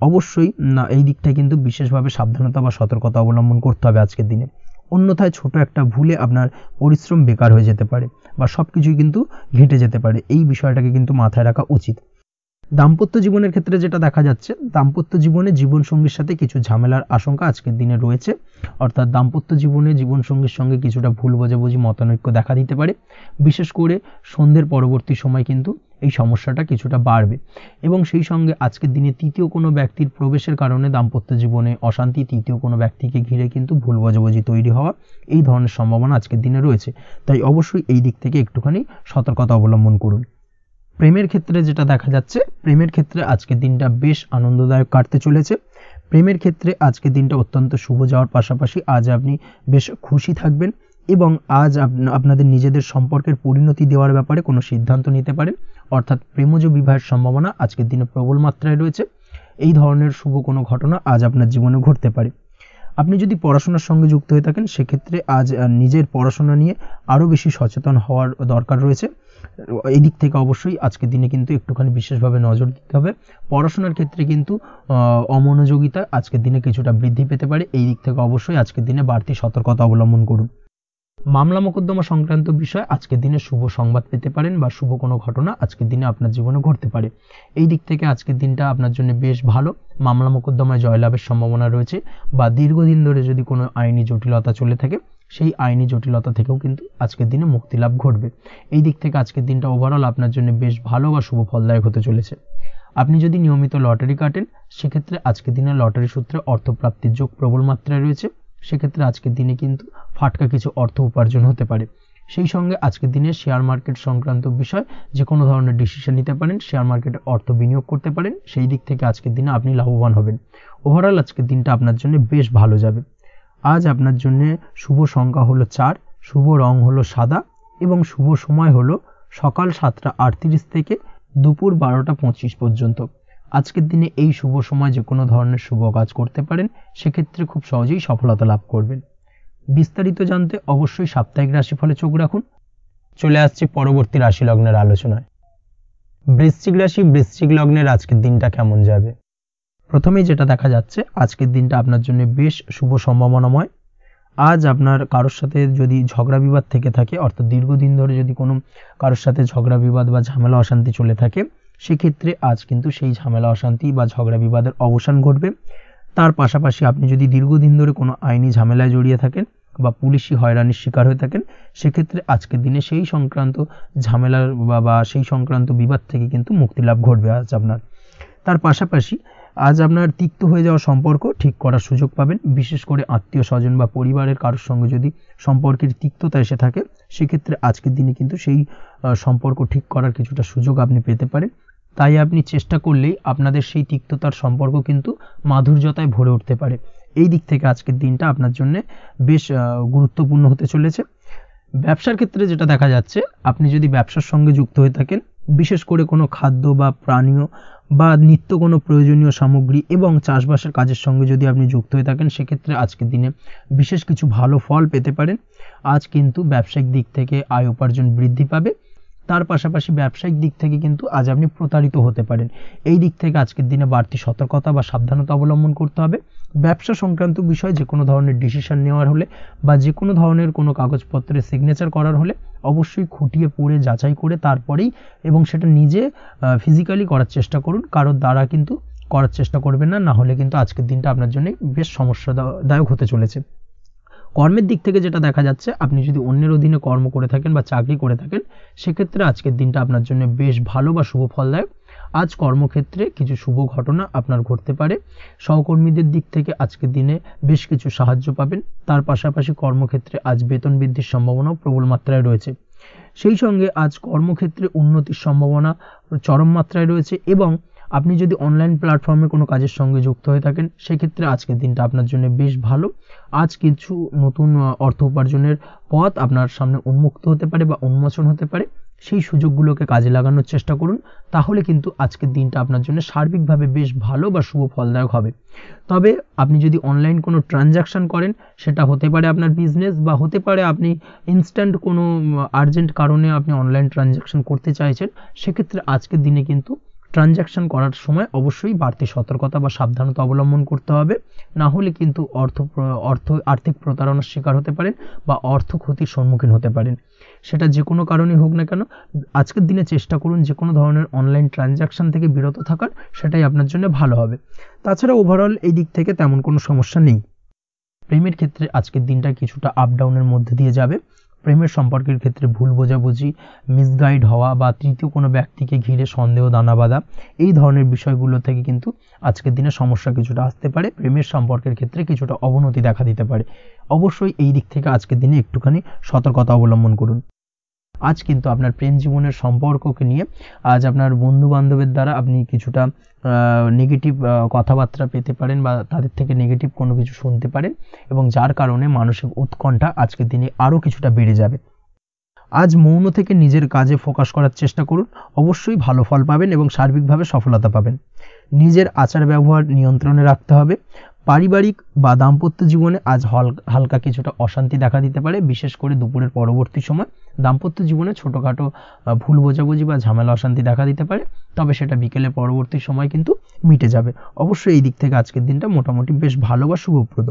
অবশ্যই এই দিকটায় কিন্তু বিশেষভাবে সাবধানতা বা সতর্কতা অবলম্বন করতে হবে আজকের দিনে, অন্যথায় ছোট একটা ভুলে আপনার পরিশ্রম বেকার হয়ে যেতে পারে বা সব কিছুই কিন্তু ঘেঁটে যেতে পারে। এই বিষয়টাকে কিন্তু মাথায় রাখা উচিত। দাম্পত্য জীবনের ক্ষেত্রে যেটা দেখা যাচ্ছে, দাম্পত্য জীবনে জীবনসঙ্গীর সাথে কিছু ঝামেলার আশঙ্কা আজকের দিনে রয়েছে, অর্থাৎ দাম্পত্য জীবনে জীবনসঙ্গীর সঙ্গে কিছুটা ভুল বোঝাবুঝি মতানৈক্য দেখা দিতে পারে। বিশেষ করে সন্ধ্যের পরবর্তী সময় কিন্তু এই সমস্যাটা কিছুটা বাড়বে এবং সেই সঙ্গে আজকের দিনে তৃতীয় কোনো ব্যক্তির প্রবেশের কারণে দাম্পত্য জীবনে অশান্তি, তৃতীয় কোনো ব্যক্তিকে ঘিরে কিন্তু ভুল বোঝাবুঝি তৈরি হওয়া, এই ধরনের সম্ভাবনা আজকের দিনে রয়েছে। তাই অবশ্যই এই দিক থেকে একটুখানি সতর্কতা অবলম্বন করুন। প্রেমের ক্ষেত্রে যেটা দেখা যাচ্ছে, প্রেমের ক্ষেত্রে আজকের দিনটা বেশ আনন্দদায়ক কাটতে চলেছে। প্রেমের ক্ষেত্রে আজকের দিনটা অত্যন্ত শুভ যাওয়ার পাশাপাশি আজ আপনি বেশ খুশি থাকবেন এবং আজ আপনাদের নিজেদের সম্পর্কের পরিণতি দেওয়ার ব্যাপারে কোনো সিদ্ধান্ত নিতে পারেন, অর্থাৎ প্রেমজ বিবাহের সম্ভাবনা আজকের দিনে প্রবল মাত্রায় রয়েছে। এই ধরনের শুভ কোনো ঘটনা আজ আপনার জীবনে ঘটতে পারে। আপনি যদি পড়াশোনার সঙ্গে যুক্ত হয়ে থাকেন সেক্ষেত্রে আজ নিজের পড়াশোনা নিয়ে আরও বেশি সচেতন হওয়ার দরকার রয়েছে। এই দিক থেকে অবশ্যই আজকের দিনে কিন্তু একটুখানি বিশেষভাবে নজর দিতে হবে। পড়াশোনার ক্ষেত্রে কিন্তু অমনোযোগিতা আজকের দিনে কিছুটা বৃদ্ধি পেতে পারে। এই দিক থেকে অবশ্যই আজকের দিনে বাড়তি সতর্কতা অবলম্বন করুন। মামলা মোকদ্দমা সংক্রান্ত বিষয় আজকের দিনে শুভ সংবাদ পেতে পারেন বা শুভ কোনো ঘটনা আজকের দিনে আপনার জীবনে ঘটতে পারে। এই দিক থেকে আজকের দিনটা আপনার জন্য বেশ ভালো। মামলা মোকদ্দমায় জয়লাভের সম্ভাবনা রয়েছে বা দীর্ঘদিন ধরে যদি কোনো আইনি জটিলতা চলে থাকে সেই আইনি জটিলতা থেকেও কিন্তু আজকের দিনে মুক্তি লাভ ঘটবে। এই দিক থেকে আজকের দিনটা ওভারঅল আপনার জন্য বেশ ভালো বা শুভ ফলদায়ক হতে চলেছে। আপনি যদি নিয়মিত লটারি কাটেন সেক্ষেত্রে আজকের দিনে লটারি সূত্রে অর্থপ্রাপ্তির যোগ প্রবল মাত্রায় রয়েছে। সেক্ষেত্রে আজকের দিনে কিন্তু ফাটকা কিছু অর্থ উপার্জন হতে পারে। সেই সঙ্গে আজকের দিনে শেয়ার মার্কেট সংক্রান্ত বিষয় যে কোনো ধরনের ডিসিশন নিতে পারেন, শেয়ার মার্কেটে অর্থ বিনিয়োগ করতে পারেন, সেই দিক থেকে আজকের দিনে আপনি লাভবান হবেন। ওভারঅল আজকের দিনটা আপনার জন্য বেশ ভালো যাবে। আজ আপনার জন্য শুভ সংখ্যা হলো 4, শুভ রং হলো সাদা এবং শুভ সময় হলো সকাল 7টা 38 থেকে দুপুর 12টা 25 পর্যন্ত। আজকের দিনে এই শুভ সময় যে কোনো ধরনের শুভ কাজ করতে পারেন, সেক্ষেত্রে খুব সহজেই সফলতা লাভ করবেন। বিস্তারিত জানতে অবশ্যই সাপ্তাহিক রাশিফলে চোখ রাখুন। চলে আসছে পরবর্তী রাশি লগ্নের আলোচনায়। বৃশ্চিক রাশি, বৃশ্চিক লগ্নের আজকের দিনটা কেমন যাবে? প্রথমেই যেটা দেখা যাচ্ছে, আজকের দিনটা আপনার জন্য বেশ শুভ সম্ভাবনাময়। আজ আপনার কারোর সাথে যদি ঝগড়া বিবাদ থেকে থাকে, অর্থাৎ দীর্ঘদিন ধরে যদি কোনো কারোর সাথে ঝগড়া বিবাদ বা ঝামেলা অশান্তি চলে থাকে, সেক্ষেত্রে আজ কিন্তু সেই ঝামেলা অশান্তি বা ঝগড়া বিবাদের অবসান ঘটবে। তার পাশাপাশি আপনি যদি দীর্ঘদিন ধরে কোনো আইনি ঝামেলায় জড়িয়ে থাকেন বা পুলিশি হয়রানির শিকার হয়ে থাকেন, সেক্ষেত্রে আজকের দিনে সেই সংক্রান্ত ঝামেলার বা সেই সংক্রান্ত বিবাদ থেকে কিন্তু মুক্তি লাভ ঘটবে আজ আপনার। তার পাশাপাশি আজ আপনার তিক্ত হয়ে যাওয়া সম্পর্ক ঠিক করার সুযোগ পাবেন। বিশেষ করে আত্মীয় স্বজন বা পরিবারের কারোর সঙ্গে যদি সম্পর্কের তিক্ততা এসে থাকে, সেক্ষেত্রে আজকের দিনে কিন্তু সেই সম্পর্ক ঠিক করার কিছুটা সুযোগ আপনি পেতে পারেন। তাই আপনি চেষ্টা করলেই আপনাদের সেই তিক্ততার সম্পর্ক কিন্তু মাধুর্যতায় ভরে উঠতে পারে। এই দিক থেকে আজকের দিনটা আপনার জন্য বেশ গুরুত্বপূর্ণ হতে চলেছে। ব্যবসার ক্ষেত্রে যেটা দেখা যাচ্ছে, আপনি যদি ব্যবসার সঙ্গে যুক্ত হয়ে থাকেন, বিশেষ করে কোনো খাদ্য বা পানীয় বা নিত্য কোনো প্রয়োজনীয় সামগ্রী এবং চাষবাসের কাজের সঙ্গে যদি আপনি যুক্ত হয়ে থাকেন, সেক্ষেত্রে আজকের দিনে বিশেষ কিছু ভালো ফল পেতে পারেন। আজ কিন্তু ব্যবসায়িক দিক থেকে আয় উপার্জন বৃদ্ধি পাবে। তার পাশাপাশি ব্যবসায়িক দিক থেকে কিন্তু আজ আপনি প্রতারিত হতে পারেন। এই দিক থেকে আজকের দিনে বাড়তি সতর্কতা বা সাবধানতা অবলম্বন করতে হবে। ব্যবসা সংক্রান্ত বিষয়ে যে কোনো ধরনের ডিসিশন নেওয়ার হলে বা যে কোনো ধরনের কোনো কাগজপত্রে সিগনেচার করার হলে অবশ্যই খুঁটিয়ে পড়ে যাচাই করে তারপরেই এবং সেটা নিজে ফিজিক্যালি করার চেষ্টা করুন, কারোর দ্বারা কিন্তু করার চেষ্টা করবেন না, না হলে কিন্তু আজকের দিনটা আপনার জন্য বেশ সমস্যাদায়ক হতে চলেছে। কর্মের দিক থেকে যেটা দেখা যাচ্ছে, আপনি যদি অন্যের অধীনে কর্ম করে থাকেন বা চাকরি করে থাকেন, সেক্ষেত্রে আজকের দিনটা আপনার জন্য বেশ ভালো বা শুভ ফলদায়ক। আজ কর্মক্ষেত্রে কিছু শুভ ঘটনা আপনার ঘটতে পারে। সহকর্মীদের দিক থেকে আজকের দিনে বেশ কিছু সাহায্য পাবেন। তার পাশাপাশি কর্মক্ষেত্রে আজ বেতন বৃদ্ধির সম্ভাবনাও প্রবল মাত্রায় রয়েছে। সেই সঙ্গে আজ কর্মক্ষেত্রে উন্নতির সম্ভাবনা চরম মাত্রায় রয়েছে এবং আপনি যদি অনলাইন প্ল্যাটফর্মে কোনো কাজের সঙ্গে যুক্ত হয়ে থাকেন, সেক্ষেত্রে আজকের দিনটা আপনার জন্য বেশ ভালো। আজ কিছু নতুন অর্থ উপার্জনের পথ আপনার সামনে উন্মুক্ত হতে পারে বা উন্মোচন হতে পারে। সেই সুযোগগুলোকে কাজে লাগানোর চেষ্টা করুন, তাহলে কিন্তু আজকের দিনটা আপনার জন্য সার্বিকভাবে বেশ ভালো বা শুভ ফলদায়ক হবে। তবে আপনি যদি অনলাইন কোনো ট্রানজ্যাকশন করেন, সেটা হতে পারে আপনার বিজনেস বা হতে পারে আপনি ইনস্ট্যান্ট কোনো আর্জেন্ট কারণে আপনি অনলাইন ট্রানজ্যাকশন করতে চাইছেন, সেক্ষেত্রে আজকের দিনে কিন্তু ট্রানজ্যাকশন করার সময় অবশ্যই বাড়তি সতর্কতা বা সাবধানতা অবলম্বন করতে হবে, না হলে কিন্তু আর্থিক প্রতারণার শিকার হতে পারেন বা অর্থ ক্ষতির সম্মুখীন হতে পারেন। সেটা যে কোনো কারণেই হোক না কেন, আজকের দিনে চেষ্টা করুন যে কোনো ধরনের অনলাইন ট্রানজ্যাকশন থেকে বিরত থাকার, সেটাই আপনার জন্য ভালো হবে। তাছাড়া ওভারঅল এই দিক থেকে তেমন কোনো সমস্যা নেই। প্রেমের ক্ষেত্রে আজকের দিনটা কিছুটা আপ ডাউনের মধ্যে দিয়ে যাবে। প্রেমের সম্পর্কের ক্ষেত্রে ভুল বোঝাবুঝি, মিসগাইড হওয়া বা তৃতীয় কোনো ব্যক্তিকে ঘিরে সন্দেহ দানা বাঁধা, এই ধরনের বিষয়গুলো থেকে কিন্তু আজকের দিনে সমস্যা কিছুটা আসতে পারে। প্রেমের সম্পর্কের ক্ষেত্রে কিছুটা অবনতি দেখা দিতে পারে। অবশ্যই এই দিক থেকে আজকের দিনে একটুখানি সতর্কতা অবলম্বন করুন। আজ কিন্তু আপনার প্রেম জীবনের সম্পর্ককে নিয়ে আজ আপনার বন্ধু বান্ধবের দ্বারা আপনি কিছুটা নেগেটিভ কথাবার্তা পেতে পারেন বা তাদের থেকে নেগেটিভ কোনো কিছু শুনতে পারেন এবং যার কারণে মানসিক উৎকণ্ঠা আজকের দিনে আরও কিছুটা বেড়ে যাবে। আজ মৌন থেকে নিজের কাজে ফোকাস করার চেষ্টা করুন, অবশ্যই ভালো ফল পাবেন এবং সার্বিকভাবে সফলতা পাবেন। নিজের আচার ব্যবহার নিয়ন্ত্রণে রাখতে হবে। পারিবারিক বা দাম্পত্য জীবনে আজ হালকা কিছুটা অশান্তি দেখা দিতে পারে, বিশেষ করে দুপুরের পরবর্তী সময় দাম্পত্য জীবনে ছোটোখাটো ভুল বোঝাবুঝি বা ঝামেলা অশান্তি দেখা দিতে পারে, তবে সেটা বিকেলের পরবর্তী সময় কিন্তু মিটে যাবে। অবশ্যই এই দিক থেকে আজকের দিনটা মোটামুটি বেশ ভালো বা শুভপ্রদ।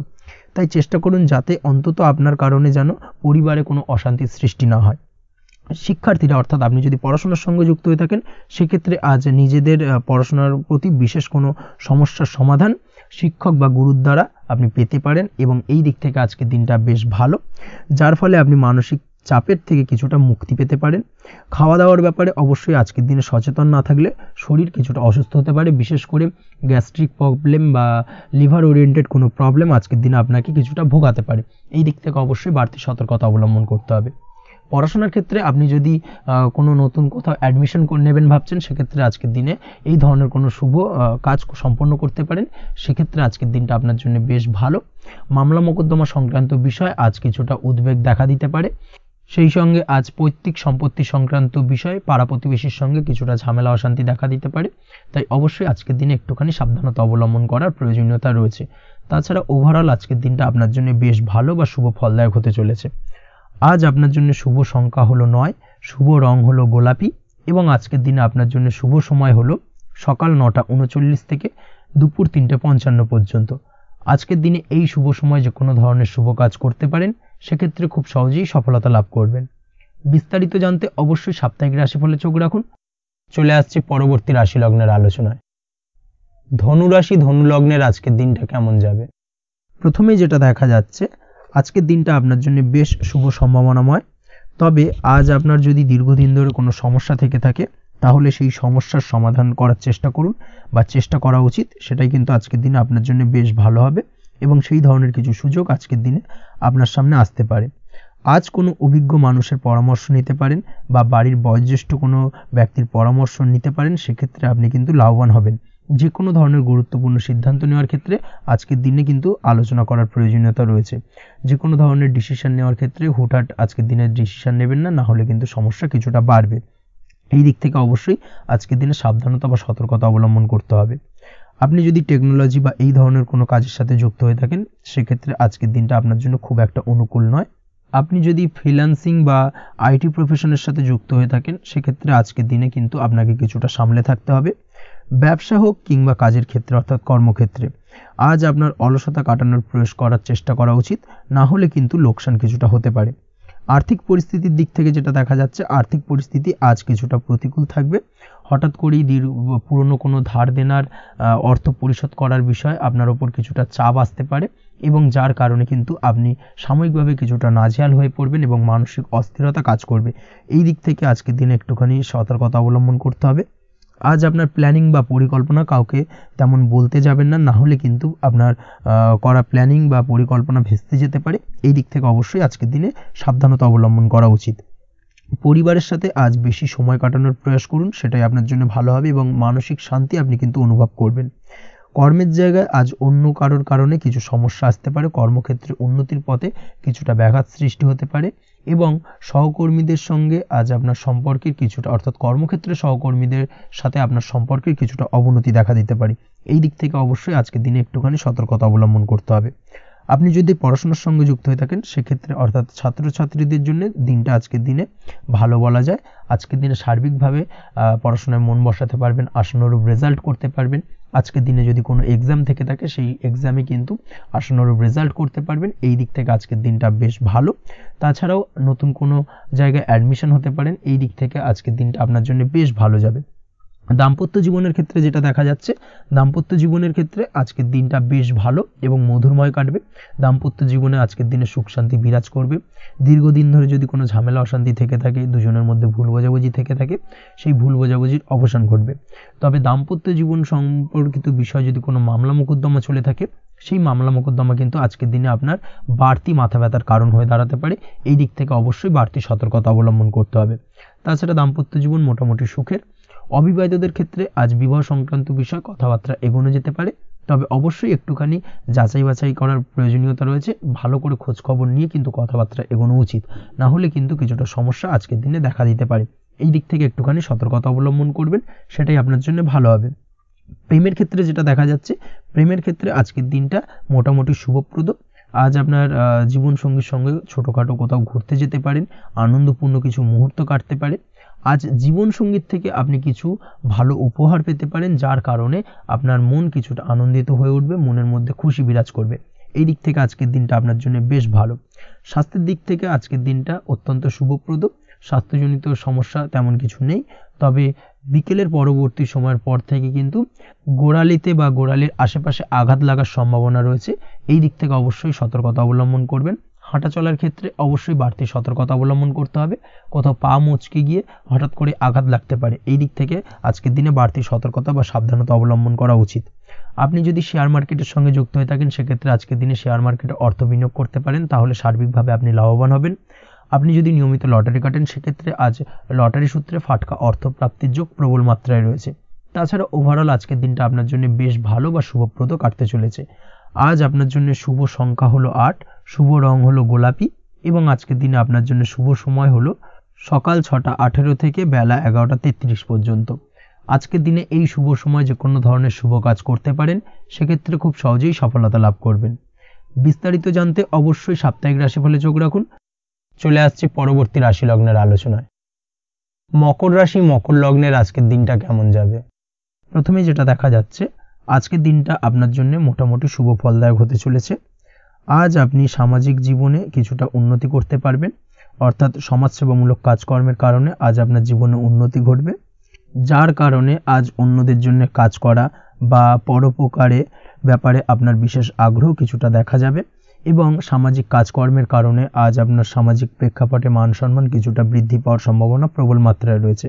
তাই চেষ্টা করুন যাতে অন্তত আপনার কারণে যেন পরিবারে কোনো অশান্তির সৃষ্টি না হয়। শিক্ষার্থীরা, অর্থাৎ আপনি যদি পড়াশোনার সঙ্গে যুক্ত হয়ে থাকেন, সেক্ষেত্রে আজ নিজেদের পড়াশোনার প্রতি বিশেষ কোনো সমস্যার সমাধান শিক্ষক বা গুরুর দ্বারা আপনি পেতে পারেন এবং এই দিক থেকে আজকের দিনটা বেশ ভালো, যার ফলে আপনি মানসিক চাপের থেকে কিছুটা মুক্তি পেতে পারেন। খাওয়া দাওয়ার ব্যাপারে অবশ্যই আজকের দিনে সচেতন না থাকলে শরীর কিছুটা অসুস্থ হতে পারে, বিশেষ করে গ্যাস্ট্রিক প্রবলেম বা লিভার ওরিয়েন্টেড কোনো প্রবলেম আজকের দিনে আপনাকে কিছুটা ভোগাতে পারে। এই দিক থেকে অবশ্যই বাড়তি সতর্কতা অবলম্বন করতে হবে। পড়াশোনার ক্ষেত্রে আপনি যদি কোনো নতুন কোথাও অ্যাডমিশন নেবেন ভাবছেন, সেক্ষেত্রে আজকের দিনে এই ধরনের কোনো শুভ কাজ সম্পন্ন করতে পারেন। সেক্ষেত্রে আজকের দিনটা আপনার জন্য বেশ ভালো। মামলা মোকদ্দমা সংক্রান্ত বিষয় আজ কিছুটা উদ্বেগ দেখা দিতে পারে। সেই সঙ্গে আজ পৈতৃক সম্পত্তি সংক্রান্ত বিষয়ে পাড়া প্রতিবেশীর সঙ্গে কিছুটা ঝামেলা অশান্তি দেখা দিতে পারে। তাই অবশ্যই আজকের দিনে একটুখানি সাবধানতা অবলম্বন করার প্রয়োজনীয়তা রয়েছে। তাছাড়া ওভারঅল আজকের দিনটা আপনার জন্য বেশ ভালো বা শুভ ফলদায়ক হতে চলেছে। আজ আপনার জন্য শুভ সংখ্যা হলো 9, শুভ রং হলো গোলাপি এবং আজকের দিনে আপনার জন্য শুভ সময় হলো সকাল 9:39 থেকে দুপুর 3:55 পর্যন্ত। আজকের দিনে এই শুভ সময় যে কোনো ধরনের শুভ কাজ করতে পারেন, সেক্ষেত্রে খুব সহজেই সফলতা লাভ করবেন। বিস্তারিত জানতে অবশ্যই সাপ্তাহিক রাশিফলে চোখ রাখুন। চলে আসছে পরবর্তী রাশি লগ্নের আলোচনায়। ধনু রাশি, ধনু লগ্নের আজকের দিনটা কেমন যাবে? প্রথমেই যেটা দেখা যাচ্ছে, আজকের দিনটা আপনার জন্য বেশ শুভ সম্ভাবনাময়। তবে আজ আপনার যদি দীর্ঘদিন ধরে কোনো সমস্যা থেকে থাকে, তাহলে সেই সমস্যার সমাধান করার চেষ্টা করুন বা চেষ্টা করা উচিত। সেটাই কিন্তু আজকের দিনে আপনার জন্য বেশ ভালো হবে এবং সেই ধরনের কিছু সুযোগ আজকের দিনে আপনার সামনে আসতে পারে। আজ কোনো অভিজ্ঞ মানুষের পরামর্শ নিতে পারেন বা বাড়ির বয়োজ্যেষ্ঠ কোনো ব্যক্তির পরামর্শ নিতে পারেন, সেক্ষেত্রে আপনি কিন্তু লাভবান হবেন। যে কোনো ধরনের গুরুত্বপূর্ণ সিদ্ধান্ত নেওয়ার ক্ষেত্রে আজকের দিনে কিন্তু আলোচনা করার প্রয়োজনীয়তা রয়েছে। যে কোনো ধরনের ডিসিশন নেওয়ার ক্ষেত্রে হুটহাট আজকের দিনে ডিসিশন নেবেন না, না হলে কিন্তু সমস্যা কিছুটা বাড়বে। এই দিক থেকে অবশ্যই আজকের দিনে সাবধানতা বা সতর্কতা অবলম্বন করতে হবে। আপনি যদি টেকনোলজি বা এই ধরনের কোনো কাজের সাথে যুক্ত হয়ে থাকেন, সেক্ষেত্রে আজকের দিনটা আপনার জন্য খুব একটা অনুকূল নয়। আপনি যদি ফ্রিল্যান্সিং বা আইটি প্রফেশনের সাথে যুক্ত হয়ে থাকেন, সেক্ষেত্রে আজকের দিনে কিন্তু আপনাকে কিছুটা সামলে থাকতে হবে। ব্যবসা হোক কিংবা কাজের ক্ষেত্রে, অর্থাৎ কর্মক্ষেত্রে, আজ আপনার অলসতা কাটানোর প্রয়াস করার চেষ্টা করা উচিত, না হলে কিন্তু লোকসান কিছুটা হতে পারে। আর্থিক পরিস্থিতির দিক থেকে যেটা দেখা যাচ্ছে, আর্থিক পরিস্থিতি আজ কিছুটা প্রতিকূল থাকবে। হঠাৎ করেই পুরনো কোনো ধার দেনার অর্থ পরিশোধ করার বিষয় আপনার ওপর কিছুটা চাপ আসতে পারে, এবং যার কারণে কিন্তু আপনি সাময়িকভাবে কিছুটা নাজেহাল হয়ে পড়বেন এবং মানসিক অস্থিরতা কাজ করবে। এই দিক থেকে আজকের দিনে একটুখানি সতর্কতা অবলম্বন করতে হবে। আজ আপনার প্ল্যানিং বা পরিকল্পনা কাউকে তেমন বলতে যাবেন না, না হলে কিন্তু আপনার করা প্ল্যানিং বা পরিকল্পনা ভেস্তে যেতে পারে। এই দিক থেকে অবশ্যই আজকের দিনে সাবধানতা অবলম্বন করা উচিত। পরিবারের সাথে আজ বেশি সময় কাটানোর প্রয়াস করুন, সেটাই আপনার জন্য ভালো হবে এবং মানসিক শান্তি আপনি কিন্তু অনুভব করবেন। কর্মের জায়গায় আজ অন্য কারোর কারণে কিছু সমস্যা আসতে পারে, কর্মক্ষেত্রে উন্নতির পথে কিছুটা ব্যাঘাত সৃষ্টি হতে পারে, এবং সহকর্মীদের সঙ্গে আজ আপনার সম্পর্কের কিছুটা, অর্থাৎ কর্মক্ষেত্রে সহকর্মীদের সাথে আপনার সম্পর্কের কিছুটা অবনতি দেখা দিতে পারে। এই দিক থেকে অবশ্যই আজকের দিনে একটুখানি সতর্কতা অবলম্বন করতে হবে। আপনি যদি পড়াশোনার সঙ্গে যুক্ত হয়ে থাকেন সেক্ষেত্রে, অর্থাৎ ছাত্রছাত্রীদের জন্য দিনটা আজকের দিনে ভালো বলা যায়। আজকের দিনে সার্বিকভাবে পড়াশোনায় মন বসাতে পারবেন, আশানুরূপ রেজাল্ট করতে পারবেন। আজকের দিনে যদি কোনো এক্সাম থেকে থাকে সেই এক্সামে কিন্তু আশানুরূপ রেজাল্ট করতে পারবেন। এই দিক থেকে আজকের দিনটা বেশ ভালো। তাছাড়াও নতুন কোনো জায়গায় অ্যাডমিশন হতে পারেন, এই দিক থেকে আজকের দিনটা আপনার জন্য বেশ ভালো যাবে। দাম্পত্য জীবনের ক্ষেত্রে যেটা দেখা যাচ্ছে, দাম্পত্য জীবনের ক্ষেত্রে আজকের দিনটা বেশ ভালো এবং মধুরময় কাটবে। দাম্পত্য জীবনে আজকের দিনে সুখ শান্তি বিরাজ করবে। দীর্ঘদিন ধরে যদি কোনো ঝামেলা অশান্তি থেকে থাকে, দুজনের মধ্যে ভুল বোঝাবুঝি থেকে থাকে, সেই ভুল বোঝাবুঝির অবসান ঘটবে। তবে দাম্পত্য জীবন সম্পর্কিত বিষয় যদি কোনো মামলা মোকদ্দমা চলে থাকে, সেই মামলা মোকদ্দমা কিন্তু আজকের দিনে আপনার বাড়তি মাথা ব্যথার কারণ হয়ে দাঁড়াতে পারে। এই দিক থেকে অবশ্যই বাড়তি সতর্কতা অবলম্বন করতে হবে। তাছাড়া দাম্পত্য জীবন মোটামুটি সুখের। অবিবাহিতদের ক্ষেত্রে আজ বিবাহ সংক্রান্ত বিষয় কথাবার্তা এগোনো যেতে পারে, তবে অবশ্যই একটুখানি যাচাই বাছাই করার প্রয়োজনীয়তা রয়েছে। ভালো করে খোঁজ খবর নিয়ে কিন্তু কথাবার্তা এগোনো উচিত, না হলে কিন্তু কিছুটা সমস্যা আজকের দিনে দেখা দিতে পারে। এই দিক থেকে একটুখানি সতর্কতা অবলম্বন করবেন, সেটাই আপনার জন্য ভালো হবে। প্রেমের ক্ষেত্রে যেটা দেখা যাচ্ছে, প্রেমের ক্ষেত্রে আজকের দিনটা মোটামুটি শুভপ্রদ। আজ আপনার জীবনসঙ্গীর সঙ্গে ছোটোখাটো কোথাও ঘুরতে যেতে পারেন, আনন্দপূর্ণ কিছু মুহূর্ত কাটতে পারে। আজ জীবনসঙ্গীর থেকে আপনি কিছু ভালো উপহার পেতে পারেন, যার কারণে আপনার মন কিছুটা আনন্দিত হয়ে উঠবে, মনের মধ্যে খুশি বিরাজ করবে। এই দিক থেকে আজকের দিনটা আপনার জন্য বেশ ভালো। স্বাস্থ্যের দিক থেকে আজকের দিনটা অত্যন্ত শুভপ্রদ। স্বাস্থ্যজনিত সমস্যা তেমন কিছু নেই, তবে বিকেলের পরবর্তী সময়ের পর থেকে কিন্তু গোড়ালিতে বা গোড়ালির আশেপাশে আঘাত লাগার সম্ভাবনা রয়েছে। এই দিক থেকে অবশ্যই সতর্কতা অবলম্বন করবেন। হাঁটা চলার ক্ষেত্রে অবশ্যই বাড়তি সতর্কতা অবলম্বন করতে হবে, কোথাও পা মচকে গিয়ে হঠাৎ করে আঘাত লাগতে পারে। এই দিক থেকে আজকের দিনে বাড়তি সতর্কতা বা সাবধানতা অবলম্বন করা উচিত। আপনি যদি শেয়ার মার্কেটের সঙ্গে যুক্ত হয়ে থাকেন সেক্ষেত্রে আজকের দিনে শেয়ার মার্কেটে অর্থ বিনিয়োগ করতে পারেন, তাহলে সার্বিকভাবে আপনি লাভবান হবেন। আপনি যদি নিয়মিত লটারি কাটেন সেক্ষেত্রে আজ লটারি সূত্রে ফাটকা অর্থ প্রাপ্তির যোগ প্রবল মাত্রায় রয়েছে। তাছাড়া ওভারঅল আজকের দিনটা আপনার জন্য বেশ ভালো বা শুভপ্রদ কাটতে চলেছে। আজ আপনার জন্য শুভ সংখ্যা হলো 8, শুভ রং হলো গোলাপি, এবং আজকের দিনে আপনার জন্য শুভ সময় হলো সকাল 6:18 থেকে বেলা 11:33 পর্যন্ত। আজকের দিনে এই শুভ সময় যে কোনো ধরনের শুভ কাজ করতে পারেন, সেক্ষেত্রে খুব সহজেই সফলতা লাভ করবেন। বিস্তারিত জানতে অবশ্যই সাপ্তাহিক রাশিফলে চোখ রাখুন। চলে আসছে পরবর্তী রাশি লগ্নের আলোচনায়। মকর রাশি, মকর লগ্নের আজকের দিনটা কেমন যাবে? প্রথমে যেটা দেখা যাচ্ছে, আজকের দিনটা আপনার জন্য মোটামুটি শুভ ফলদায়ক হতে চলেছে। আজ আপনি সামাজিক জীবনে কিছুটা উন্নতি করতে পারবেন, অর্থাৎ সমাজসেবামূলক কাজকর্মের কারণে আজ আপনার জীবনে উন্নতি ঘটবে, যার কারণে আজ অন্যদের জন্য কাজ করা বা পরোপকারে ব্যাপারে আপনার বিশেষ আগ্রহ কিছুটা দেখা যাবে, এবং সামাজিক কাজকর্মের কারণে আজ আপনার সামাজিক প্রেক্ষাপটে মান সম্মান কিছুটা বৃদ্ধি পাওয়ার সম্ভাবনা প্রবল মাত্রায় রয়েছে।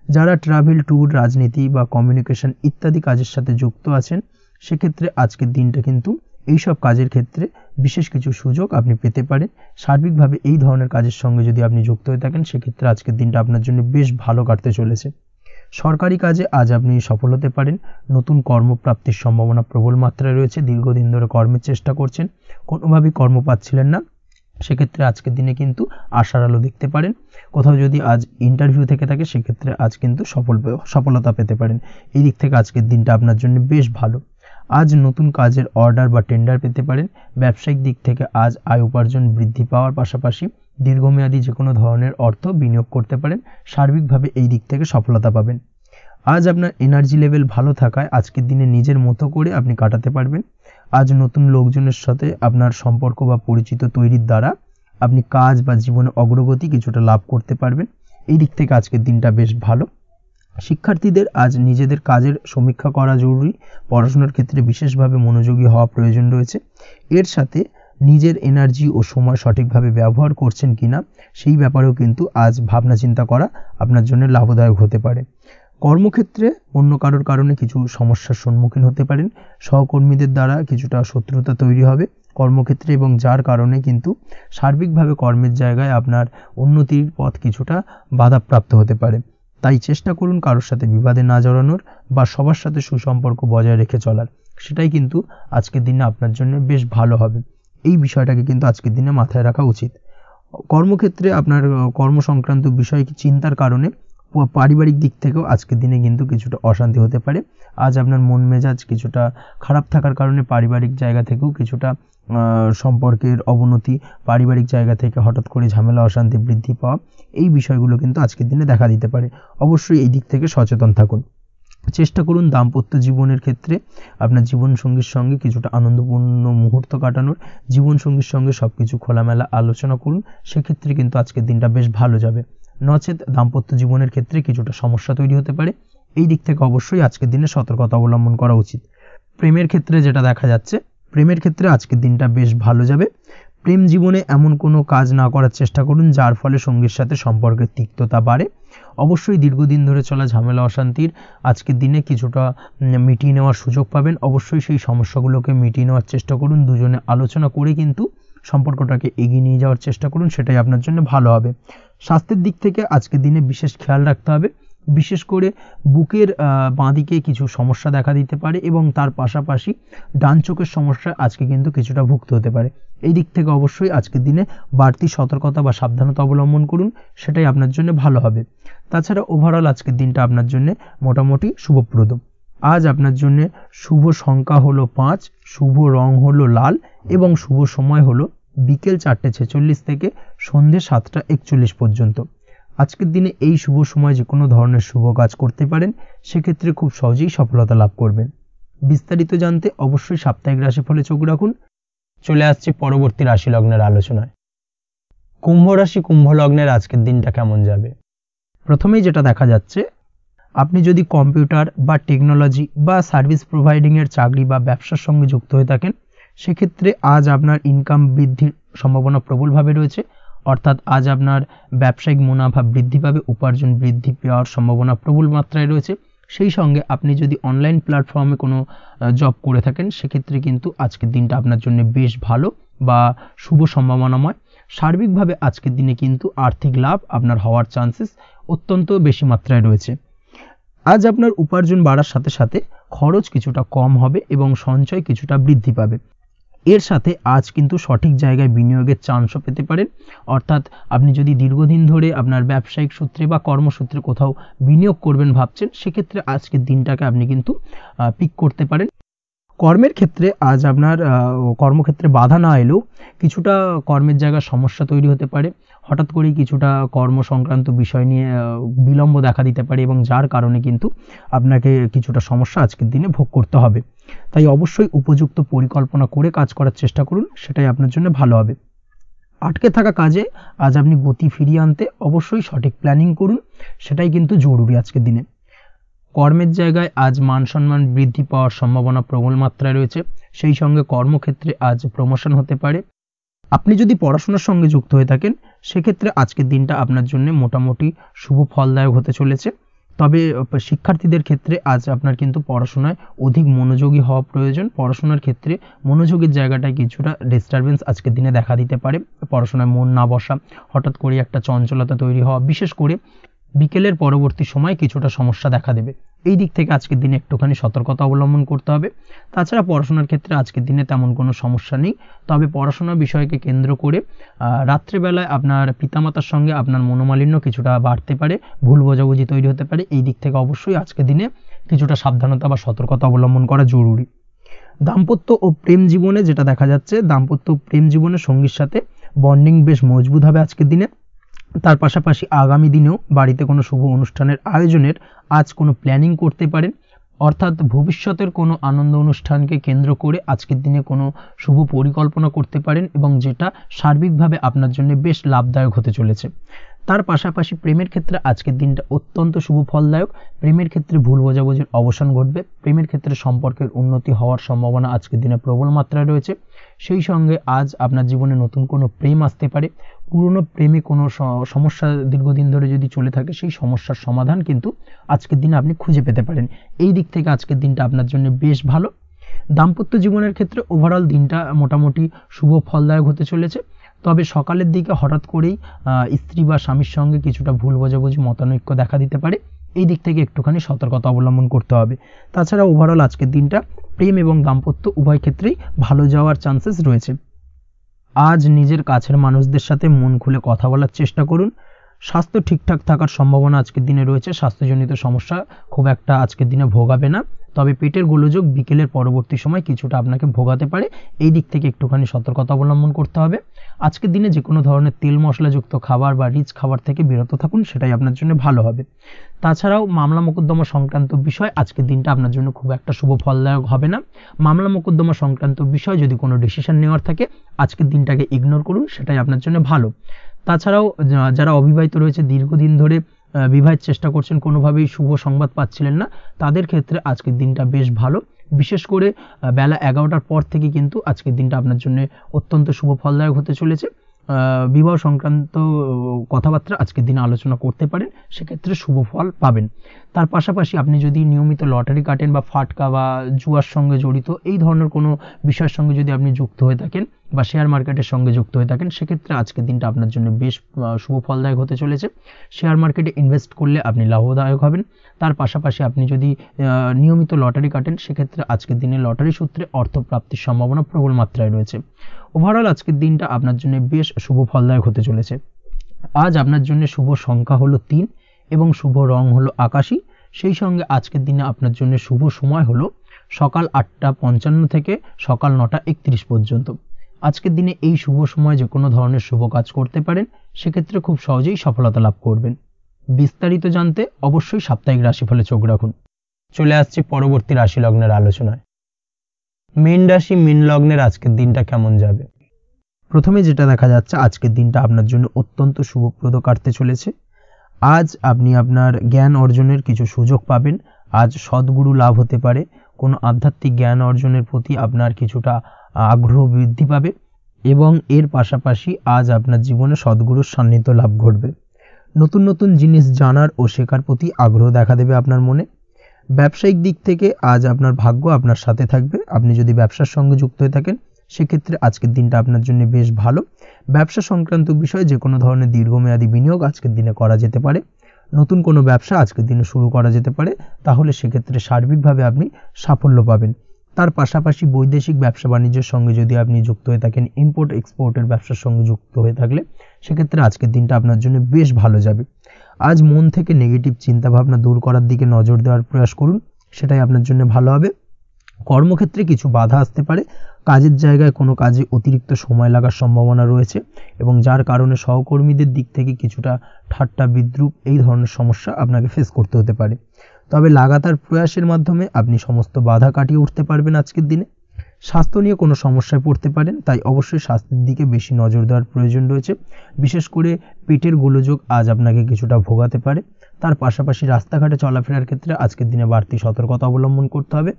যারা ট্রাভেল, ট্যুর, রাজনীতি বা কমিউনিকেশন ইত্যাদি কাজের সাথে যুক্ত আছেন সেক্ষেত্রে আজকের দিনটা কিন্তু এইসব কাজের ক্ষেত্রে বিশেষ কিছু সুযোগ আপনি পেতে পারেন। সার্বিকভাবে এই ধরনের কাজের সঙ্গে যদি আপনি যুক্ত হয়ে থাকেন সেক্ষেত্রে আজকের দিনটা আপনার জন্য বেশ ভালো কাটতে চলেছে। সরকারি কাজে আজ আপনি সফল হতে পারেন, নতুন কর্মপ্রাপ্তির সম্ভাবনা প্রবল মাত্রায় রয়েছে। দীর্ঘদিন ধরে কর্মের চেষ্টা করছেন, কোনোভাবেই কর্ম পাচ্ছিলেন না, সেক্ষেত্রে আজকের দিনে কিন্তু আশার আলো দেখতে পারেন। কোথাও যদি আজ ইন্টারভিউ থেকে থাকে সেক্ষেত্রে আজ কিন্তু সফলতা পেতে পারেন। এই দিক থেকে আজকের দিনটা আপনার জন্য বেশ ভালো। আজ নতুন কাজের অর্ডার বা টেন্ডার পেতে পারেন। ব্যবসায়িক দিক থেকে আজ আয় উপার্জন বৃদ্ধি পাওয়ার পাশাপাশি দীর্ঘমেয়াদী যে কোনো ধরনের অর্থ বিনিয়োগ করতে পারেন। সার্বিকভাবে এই দিক থেকে সফলতা পাবেন। আজ আপনার এনার্জি লেভেল ভালো থাকায় আজকের দিনে নিজের মতো করে আপনি কাটাতে পারবেন। আজ নতুন লোকজনের সাথে আপনার সম্পর্ক বা পরিচিত তৈরির দ্বারা আপনি কাজ বা জীবনে অগ্রগতি কিছুটা লাভ করতে পারবেন। এই দিক থেকে আজকের দিনটা বেশ ভালো। শিক্ষার্থীদের আজ নিজেদের কাজের সমীক্ষা করা জরুরি, পড়াশোনার ক্ষেত্রে বিশেষভাবে মনোযোগী হওয়া প্রয়োজন রয়েছে। এর সাথে নিজের এনার্জি ও সময় সঠিকভাবে ব্যবহার করছেন কিনা সেই ব্যাপারেও কিন্তু আজ ভাবনা চিন্তা করা আপনার জন্য লাভদায়ক হতে পারে। কর্মক্ষেত্রে অন্য কারোর কারণে কিছু সমস্যার সম্মুখীন হতে পারেন, সহকর্মীদের দ্বারা কিছুটা শত্রুতা তৈরি হবে কর্মক্ষেত্রে, এবং যার কারণে কিন্তু সার্বিকভাবে কর্মের জায়গায় আপনার উন্নতির পথ কিছুটা বাধাপ্রাপ্ত হতে পারে। তাই চেষ্টা করুন কারোর সাথে বিবাদে না জড়ানোর বা সবার সাথে সুসম্পর্ক বজায় রেখে চলার, সেটাই কিন্তু আজকের দিনে আপনার জন্য বেশ ভালো হবে। এই বিষয়টাকে কিন্তু আজকের দিনে মাথায় রাখা উচিত। কর্মক্ষেত্রে আপনার কর্ম সংক্রান্ত বিষয় চিন্তার কারণে পারিবারিক দিক থেকেও আজকের দিনে কিন্তু কিছুটা অশান্তি হতে পারে। আজ আপনার মন মেজাজ কিছুটা খারাপ থাকার কারণে পারিবারিক জায়গা থেকেও কিছুটা সম্পর্কের অবনতি, পারিবারিক জায়গা থেকে হঠাৎ করে ঝামেলা অশান্তি বৃদ্ধি পাওয়া, এই বিষয়গুলো কিন্তু আজকের দিনে দেখা দিতে পারে। অবশ্যই এই দিক থেকে সচেতন থাকুন। চেষ্টা করুন দাম্পত্য জীবনের ক্ষেত্রে আপনার জীবনসঙ্গীর সঙ্গে কিছুটা আনন্দপূর্ণ মুহূর্ত কাটানোর, জীবনসঙ্গীর সঙ্গে সবকিছু খোলামেলা আলোচনা করুন, সেক্ষেত্রে কিন্তু আজকের দিনটা বেশ ভালো যাবে। নচেত দাম্পত্য জীবনের ক্ষেত্রে কিছুটা সমস্যা তৈরি হতে পারে। এই দিক থেকে অবশ্যই আজকের দিনে সতর্কতা অবলম্বন করা উচিত। প্রেমের ক্ষেত্রে যেটা দেখা যাচ্ছে, প্রেমের ক্ষেত্রে আজকের দিনটা বেশ ভালো যাবে। প্রেম জীবনে এমন কোনো কাজ না করার চেষ্টা করুন যার ফলে সঙ্গীর সাথে সম্পর্কের তিক্ততা বাড়ে। অবশ্যই দীর্ঘদিন ধরে চলা ঝামেলা অশান্তির আজকের দিনে কিছুটা মিটিয়ে নেওয়ার সুযোগ পাবেন। অবশ্যই সেই সমস্যাগুলোকে মিটিয়ে নেওয়ার চেষ্টা করুন, দুজনে আলোচনা করে কিন্তু সম্পর্কটাকে এগিয়ে নিয়ে যাওয়ার চেষ্টা করুন, সেটাই আপনার জন্য ভালো হবে। স্বাস্থ্যের দিক থেকে আজকের দিনে বিশেষ খেয়াল রাখতে হবে, বিশেষ করে বুকের বাঁদিকে কিছু সমস্যা দেখা দিতে পারে এবং তার পাশাপাশি ডান চোখের সমস্যা আজকে কিন্তু কিছুটা ভুগতে হতে পারে। এই দিক থেকে অবশ্যই আজকের দিনে বাড়তি সতর্কতা বা সাবধানতা অবলম্বন করুন, সেটাই আপনার জন্য ভালো হবে। তাছাড়া ওভারঅল আজকের দিনটা আপনার জন্য মোটামুটি শুভপ্রদ। আজ আপনার জন্য শুভ সংখ্যা হলো 5, শুভ রং হলো লাল এবং শুভ সময় হলো বিকেল 4:46 থেকে সন্ধ্যে 7:41 পর্যন্ত। আজকের দিনে এই শুভ সময় যে কোনো ধরনের শুভ কাজ করতে পারেন, সেক্ষেত্রে খুব সহজেই সফলতা লাভ করবেন। বিস্তারিত জানতে অবশ্যই সাপ্তাহিক রাশিফলে চোখ রাখুন। চলে আসছি পরবর্তী রাশি লগ্নের আলোচনায়। কুম্ভ রাশি, কুম্ভ লগ্নের আজকের দিনটা কেমন যাবে? প্রথমেই যেটা দেখা যাচ্ছে, আপনি যদি কম্পিউটার বা টেকনোলজি বা সার্ভিস প্রোভাইডিং এর চাকরি বা ব্যবসার সঙ্গে যুক্ত হয়ে থাকেন, সেক্ষেত্রে আজ আপনার ইনকাম বৃদ্ধির সম্ভাবনা প্রবলভাবে রয়েছে। অর্থাৎ আজ আপনার ব্যবসায়িক মুনাফা বৃদ্ধি পাবে, উপার্জন বৃদ্ধি পাওয়ার সম্ভাবনা প্রবল মাত্রায় রয়েছে। সেই সঙ্গে আপনি যদি অনলাইন প্ল্যাটফর্মে কোনো জব করে থাকেন, সেক্ষেত্রে কিন্তু আজকের দিনটা আপনার জন্য বেশ ভালো বা শুভ সম্ভাবনাময়। সার্বিকভাবে আজকের দিনে কিন্তু আর্থিক লাভ আপনার হওয়ার চান্সেস অত্যন্ত বেশি মাত্রায় রয়েছে। আজ আপনার উপার্জন বাড়ার সাথে সাথে খরচ কিছুটা কম হবে এবং সঞ্চয় কিছুটা বৃদ্ধি পাবে। এর সাথে আজ কিন্তু সঠিক জায়গায় বিনিয়োগের চান্সও পেতে পারেন। অর্থাৎ আপনি যদি দীর্ঘদিন ধরে আপনার ব্যবসায়িক সূত্রে বা কর্মসূত্রে কোথাও বিনিয়োগ করবেন ভাবছেন, সেক্ষেত্রে আজকের দিনটাকে আপনি কিন্তু পিক করতে পারেন। কর্মের ক্ষেত্রে আজ আপনার কর্মক্ষেত্রে বাধা না এলেও কিছুটা কর্মের জায়গায় সমস্যা তৈরি হতে পারে। হঠাৎ করেই কিছুটা কর্ম সংক্রান্ত বিষয় নিয়ে বিলম্ব দেখা দিতে পারে এবং যার কারণে কিন্তু আপনাকে কিছুটা সমস্যা আজকের দিনে ভোগ করতে হবে। তাই অবশ্যই উপযুক্ত পরিকল্পনা করে কাজ করার চেষ্টা করুন, সেটাই আপনার জন্য ভালো হবে। আটকে থাকা কাজে আজ আপনি গতি ফিরিয়ে আনতে অবশ্যই সঠিক প্ল্যানিং করুন, সেটাই কিন্তু জরুরি আজকের দিনে। কর্মের জায়গায় আজ মান সম্মান বৃদ্ধি পাওয়ার সম্ভাবনা প্রবল মাত্রায় রয়েছে। সেই সঙ্গে কর্মক্ষেত্রে আজ প্রমোশন হতে পারে। আপনি যদি পড়াশোনার সঙ্গে যুক্ত হয়ে থাকেন, সেক্ষেত্রে আজকের দিনটা আপনার জন্য মোটামুটি শুভ ফলদায়ক হতে চলেছে। তবে শিক্ষার্থীদের ক্ষেত্রে আজ আপনার কিন্তু পড়াশোনায় অধিক মনোযোগী হওয়া প্রয়োজন। পড়াশোনার ক্ষেত্রে মনোযোগের জায়গাটায় কিছুটা ডিস্টারবেন্স আজকের দিনে দেখা দিতে পারে। পড়াশোনায় মন না বসা, হঠাৎ করে একটা চঞ্চলতা তৈরি হওয়া, বিশেষ করে বিকেলের পরবর্তী সময় কিছুটা সমস্যা দেখা দেবে। এই দিক থেকে আজকের দিনে একটুখানি সতর্কতা অবলম্বন করতে হবে। তাছাড়া পড়াশোনার ক্ষেত্রে আজকের দিনে তেমন কোনো সমস্যা নেই। তবে পড়াশোনার বিষয়কে কেন্দ্র করে রাত্রেবেলায় আপনার পিতামাতার সঙ্গে আপনার মনোমালিন্য কিছুটা বাড়তে পারে, ভুল বোঝাবুঝি তৈরি হতে পারে। এই দিক থেকে অবশ্যই আজকের দিনে কিছুটা সাবধানতা বা সতর্কতা অবলম্বন করা জরুরি। দাম্পত্য ও প্রেম জীবনে যেটা দেখা যাচ্ছে, দাম্পত্য প্রেম জীবনে সঙ্গীর সাথে বন্ডিং বেশ মজবুত হবে আজকের দিনে। তার পাশাপাশি আগামী দিনেও বাড়িতে কোনো শুভ অনুষ্ঠানের আয়োজনের আজ কোনো প্ল্যানিং করতে পারেন। অর্থাৎ ভবিষ্যতের কোনো আনন্দ অনুষ্ঠানকে কেন্দ্র করে আজকের দিনে কোনো শুভ পরিকল্পনা করতে পারেন এবং যেটা সার্বিকভাবে আপনার জন্য বেশ লাভদায়ক হতে চলেছে। তার পাশাপাশি প্রেমের ক্ষেত্রে আজকের দিনটা অত্যন্ত শুভ ফলদায়ক। প্রেমের ক্ষেত্রে ভুল বোঝাবুঝির অবসান ঘটবে। প্রেমের ক্ষেত্রে সম্পর্কের উন্নতি হওয়ার সম্ভাবনা আজকের দিনে প্রবল মাত্রায় রয়েছে। সেই সঙ্গে আজ আপনার জীবনে নতুন কোনো প্রেম আসতে পারে। পুরনো প্রেমে কোনো সমস্যা দীর্ঘদিন ধরে যদি চলে থাকে সেই সমস্যার সমাধান কিন্তু আজকের দিনে আপনি খুঁজে পেতে পারেন। এই দিক থেকে আজকের দিনটা আপনার জন্য বেশ ভালো। দাম্পত্য জীবনের ক্ষেত্রে ওভারঅল দিনটা মোটামুটি শুভ ফলদায়ক হতে চলেছে। তবে সকালের দিকে হঠাৎ করেই স্ত্রী বা স্বামীর সঙ্গে কিছুটা ভুল বোঝাবুঝি মতানৈক্য দেখা দিতে পারে। এই দিক থেকে একটুখানি সতর্কতা অবলম্বন করতে হবে। তাছাড়া ওভারঅল আজকের দিনটা প্রেম এবং দাম্পত্য উভয় ক্ষেত্রেই ভালো যাওয়ার চান্সেস রয়েছে। আজ নিজের কাছের মানুষদের সাথে মন খুলে কথা বলার চেষ্টা করুন। স্বাস্থ্য ঠিকঠাক থাকার সম্ভাবনা আজকের দিনে রয়েছে। স্বাস্থ্যজনিত সমস্যা খুব একটা আজকের দিনে ভোগাবে না। তবে পেটের গোলযোগ বিকেলের পরবর্তী সময় কিছুটা আপনাকে ভোগাতে পারে। এই দিক থেকে একটুখানি সতর্কতা অবলম্বন করতে হবে। আজকের দিনে যে কোনো ধরনের তেল মশলাযুক্ত খাবার বা রিচ খাবার থেকে বিরত থাকুন, সেটাই আপনার জন্য ভালো হবে। তাছাড়াও মামলা মোকদ্দমা সংক্রান্ত বিষয় আজকের দিনটা আপনার জন্য খুব একটা শুভ ফলদায়ক হবে না। মামলা মোকদ্দমা সংক্রান্ত বিষয় যদি কোনো ডিসিশন নেওয়ার থাকে আজকের দিনটাকে ইগনোর করুন, সেটাই আপনার জন্য ভালো। তাছাড়াও যারা অবিবাহিত রয়েছে, দীর্ঘদিন ধরে বিবাহের চেষ্টা করছেন, কোনোভাবেই শুভ সংবাদ পাচ্ছিলেন না, তাদের ক্ষেত্রে আজকের দিনটা বেশ ভালো। বিশেষ করে বেলা 11টার পর থেকে কিন্তু আজকের দিনটা আপনার জন্য অত্যন্ত শুভ ফলদায়ক হতে চলেছে। বিবাহ সংক্রান্ত কথাবার্তা আজকের দিনে আলোচনা করতে পারেন, সেক্ষেত্রে শুভ ফল পাবেন। তার পাশাপাশি আপনি যদি নিয়মিত লটারি কাটেন বা ফাটকা বা জুয়ার সঙ্গে জড়িত এই ধরনের কোনো বিষয়ের সঙ্গে যদি আপনি যুক্ত হয়ে থাকেন বা শেয়ার মার্কেটের সঙ্গে যুক্ত হয়ে থাকেন, সেক্ষেত্রে আজকের দিনটা আপনার জন্য বেশ শুভ ফলদায়ক হতে চলেছে। শেয়ার মার্কেটে ইনভেস্ট করলে আপনি লাভদায়ক হবেন। তার পাশাপাশি আপনি যদি নিয়মিত লটারি কাটেন, সেক্ষেত্রে আজকের দিনে লটারি সূত্রে অর্থ প্রাপ্তির সম্ভাবনা প্রবল মাত্রায় রয়েছে। ওভারঅল আজকের দিনটা আপনার জন্য বেশ শুভ ফলদায়ক হতে চলেছে। আজ আপনার জন্য শুভ সংখ্যা হলো 3 এবং শুভ রং হলো আকাশী। সেই সঙ্গে আজকের দিনে আপনার জন্য শুভ সময় হলো সকাল 8:55 থেকে সকাল 9:31 পর্যন্ত। আজকের দিনে এই শুভ সময় যে কোনো ধরনের শুভ কাজ করতে পারেন, সেক্ষেত্রে খুব সহজেই সফলতা লাভ করবেন। বিস্তারিত জানতে অবশ্যই সাপ্তাহিক রাশিফলে চোখ রাখুন। চলে আসছি পরবর্তী রাশি লগ্নের আলোচনায়। মীন রাশি মীন লগ্নের আজকের দিনটা কেমন যাবে? প্রথমে যেটা দেখা যাচ্ছে, আজকের দিনটা আপনার জন্য অত্যন্ত শুভপ্রদ কাটতে চলেছে। আজ আপনি আপনার জ্ঞান অর্জনের কিছু সুযোগ পাবেন। আজ সদ্গুরু লাভ হতে পারে। কোনো আধ্যাত্মিক জ্ঞান অর্জনের প্রতি আপনার কিছুটা আগ্রহ বৃদ্ধি পাবে এবং এর পাশাপাশি আজ আপনার জীবনে সদ্গুরুর সান্নিধ্য লাভ ঘটবে। নতুন নতুন জিনিস জানার ও শেখার প্রতি আগ্রহ দেখা দেবে আপনার মনে। ব্যবসায়িক দিক থেকে আজ আপনার ভাগ্য আপনার সাথে থাকবে। আপনি যদি ব্যবসার সঙ্গে যুক্ত হয়ে থাকেন, সেক্ষেত্রে আজকের দিনটা আপনার জন্য বেশ ভালো। ব্যবসা সংক্রান্ত বিষয়ে যে কোনো ধরনের দীর্ঘমেয়াদী বিনিয়োগ আজকের দিনে করা যেতে পারে। নতুন কোনো ব্যবসা আজকের দিনে শুরু করা যেতে পারে, তাহলে সেক্ষেত্রে সার্বিকভাবে আপনি সাফল্য পাবেন। তার পাশাপাশি বৈদেশিক ব্যবসা বাণিজ্যের সঙ্গে যদি আপনি যুক্ত হয়ে থাকেন, ইম্পোর্ট এক্সপোর্টের ব্যবসার সঙ্গে যুক্ত হয়ে থাকলে, সেক্ষেত্রে আজকের দিনটা আপনার জন্য বেশ ভালো যাবে। আজ মন থেকে নেগেটিভ চিন্তাভাবনা দূর করার দিকে নজর দেওয়ার প্রয়াস করুন, সেটাই আপনার জন্য ভালো হবে। কর্মক্ষেত্রে কিছু বাধা আসতে পারে। কাজের জায়গায় কোনো কাজে অতিরিক্ত সময় লাগার সম্ভাবনা রয়েছে এবং যার কারণে সহকর্মীদের দিক থেকে কিছুটা ঠাট্টা বিদ্রূপ এই ধরনের সমস্যা আপনাকে ফেস করতে হতে পারে। তবে লাগাতার প্রয়াসের মাধ্যমে আপনি সমস্ত বাধা কাটিয়ে উঠতে পারবেন আজকের দিনে। স্বাস্থ্য নিয়ে কোনো সমস্যায় পড়তে পারেন, তাই অবশ্যই স্বাস্থ্যের দিকে বেশি নজর দেওয়ার প্রয়োজন রয়েছে। বিশেষ করে পেটের গোলযোগ আজ আপনাকে কিছুটা ভোগাতে পারে। তার পাশাপাশি রাস্তাঘাটে চলাফেরার ক্ষেত্রে আজকের দিনে বাড়তি সতর্কতা অবলম্বন করতে হবে।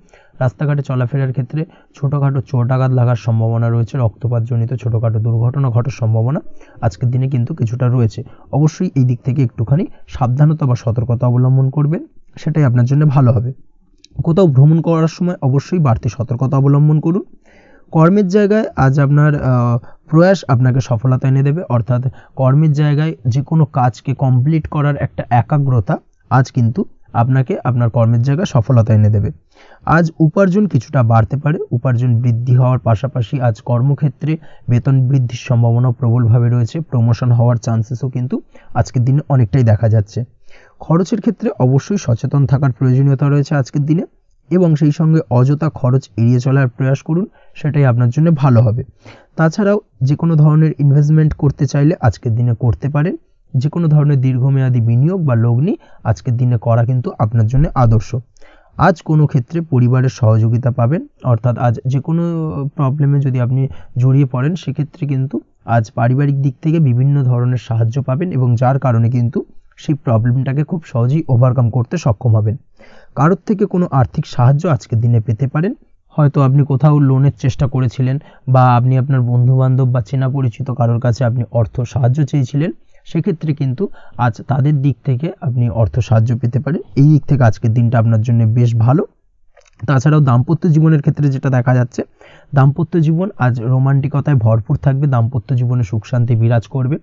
রাস্তাঘাটে চলাফেরার ক্ষেত্রে ছোটোখাটো চোট আঘাত লাগার সম্ভাবনা রয়েছে। রক্তপাতজনিত ছোটোখাটো দুর্ঘটনা ঘটার সম্ভাবনা আজকের দিনে কিন্তু কিছুটা রয়েছে। অবশ্যই এই দিক থেকে একটুখানি সাবধানতা বা সতর্কতা অবলম্বন করবেন, সেটাই আপনার জন্য ভালো হবে। কোথাও ভ্রমণ করার সময় অবশ্যই বাড়তি সতর্কতা অবলম্বন করুন। কর্মের জায়গায় আজ আপনার প্রয়াস আপনাকে সফলতা এনে দেবে, অর্থাৎ কর্মের জায়গায় যে কোনো কাজকে কমপ্লিট করার একটা একাগ্রতা আজ কিন্তু আপনাকে আপনার কর্মের জায়গায় সফলতা এনে দেবে। আজ উপার্জন কিছুটা বাড়তে পারে। উপার্জন বৃদ্ধি হওয়ার পাশাপাশি আজ কর্মক্ষেত্রে বেতন বৃদ্ধির সম্ভাবনা প্রবলভাবে রয়েছে। প্রমোশন হওয়ার চান্সেসও কিন্তু আজকের দিনে অনেকটাই দেখা যাচ্ছে। খরচের ক্ষেত্রে অবশ্যই সচেতন থাকার প্রয়োজনীয়তা রয়েছে আজকের দিনে এবং সেই সঙ্গে অযথা খরচ এড়িয়ে চলার প্রয়াস করুন, সেটাই আপনার জন্য ভালো হবে। তাছাড়াও যে কোনো ধরনের ইনভেস্টমেন্ট করতে চাইলে আজকের দিনে করতে পারেন। যে কোনো ধরনের দীর্ঘমেয়াদী বিনিয়োগ বা লগ্নি আজকের দিনে করা কিন্তু আপনার জন্য আদর্শ। আজ কোনো ক্ষেত্রে পরিবারের সহযোগিতা পাবেন, অর্থাৎ আজ যে কোনো প্রবলেমে যদি আপনি জড়িয়ে পড়েন সেক্ষেত্রে কিন্তু আজ পারিবারিক দিক থেকে বিভিন্ন ধরনের সাহায্য পাবেন এবং যার কারণে কিন্তু সেই প্রবলেমটাকে খুব সহজেই ওভারকাম করতে সক্ষম হবেন। কারোর থেকে কোনো আর্থিক সাহায্য আজকের দিনে পেতে পারেন। হয়তো আপনি কোথাও লোনের চেষ্টা করেছিলেন বা আপনি আপনার বন্ধুবান্ধব বা চেনা পরিচিত কারোর কাছে আপনি অর্থ সাহায্য চেয়েছিলেন, সেক্ষেত্রে কিন্তু আজ তাদের দিক থেকে আপনি অর্থ সাহায্য পেতে পারেন। এই দিক থেকে আজকের দিনটা আপনার জন্য বেশ ভালো। তাছাড়াও দাম্পত্য জীবনের ক্ষেত্রে যেটা দেখা যাচ্ছে, দাম্পত্য জীবন আজ রোমান্টিকতায় ভরপুর থাকবে, দাম্পত্য জীবনে সুখ শান্তি বিরাজ করবে।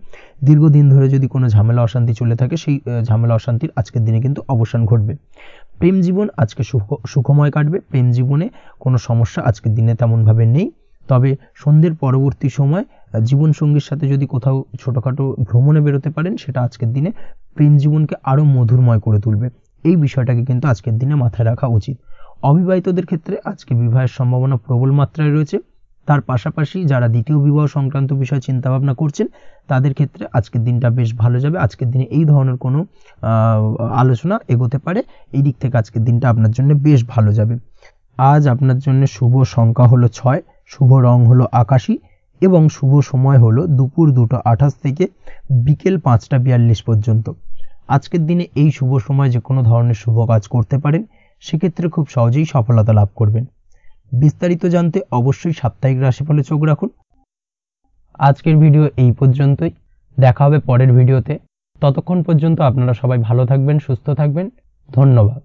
দীর্ঘদিন ধরে যদি কোনো ঝামেলা অশান্তি চলে থাকে সেই ঝামেলা অশান্তির আজকের দিনে কিন্তু অবসান ঘটবে। প্রেম জীবন আজকে সুখময় কাটবে, প্রেম জীবনে কোনো সমস্যা আজকের দিনে তেমনভাবে নেই। তবে সন্ধ্যের পরবর্তী সময় জীবনসঙ্গীর সাথে যদি কোথাও ছোটোখাটো ভ্রমণে বেরোতে পারেন, সেটা আজকের দিনে প্রেম জীবনকে আরও মধুরময় করে তুলবে। এই বিষয়টাকে কিন্তু আজকের দিনে মাথায় রাখা উচিত। অবিবাহিতদের ক্ষেত্রে আজকে বিবাহের সম্ভাবনা প্রবল মাত্রায় রয়েছে। তার পাশাপাশি যারা দ্বিতীয় বিবাহ সংক্রান্ত বিষয়ে চিন্তাভাবনা করছেন তাদের ক্ষেত্রে আজকের দিনটা বেশ ভালো যাবে। আজকের দিনে এই ধরনের কোনো আলোচনা এগোতে পারে, এই দিক থেকে আজকের দিনটা আপনার জন্য বেশ ভালো যাবে। আজ আপনার জন্য শুভ সংখ্যা হলো 6, শুভ রং হলো আকাশী এবং শুভ সময় হলো দুপুর 2:28 থেকে বিকেল 5:42 পর্যন্ত। আজকের দিনে এই শুভ সময় যে কোনো ধরনের শুভ কাজ করতে পারেন, সেক্ষেত্রে খুব সহজেই সফলতা লাভ করবেন। বিস্তারিত জানতে অবশ্যই সাপ্তাহিক রাশিফলে চোখ রাখুন। আজকের ভিডিও এই পর্যন্তই, দেখা হবে পরের ভিডিওতে। ততক্ষণ পর্যন্ত আপনারা সবাই ভালো থাকবেন, সুস্থ থাকবেন। ধন্যবাদ।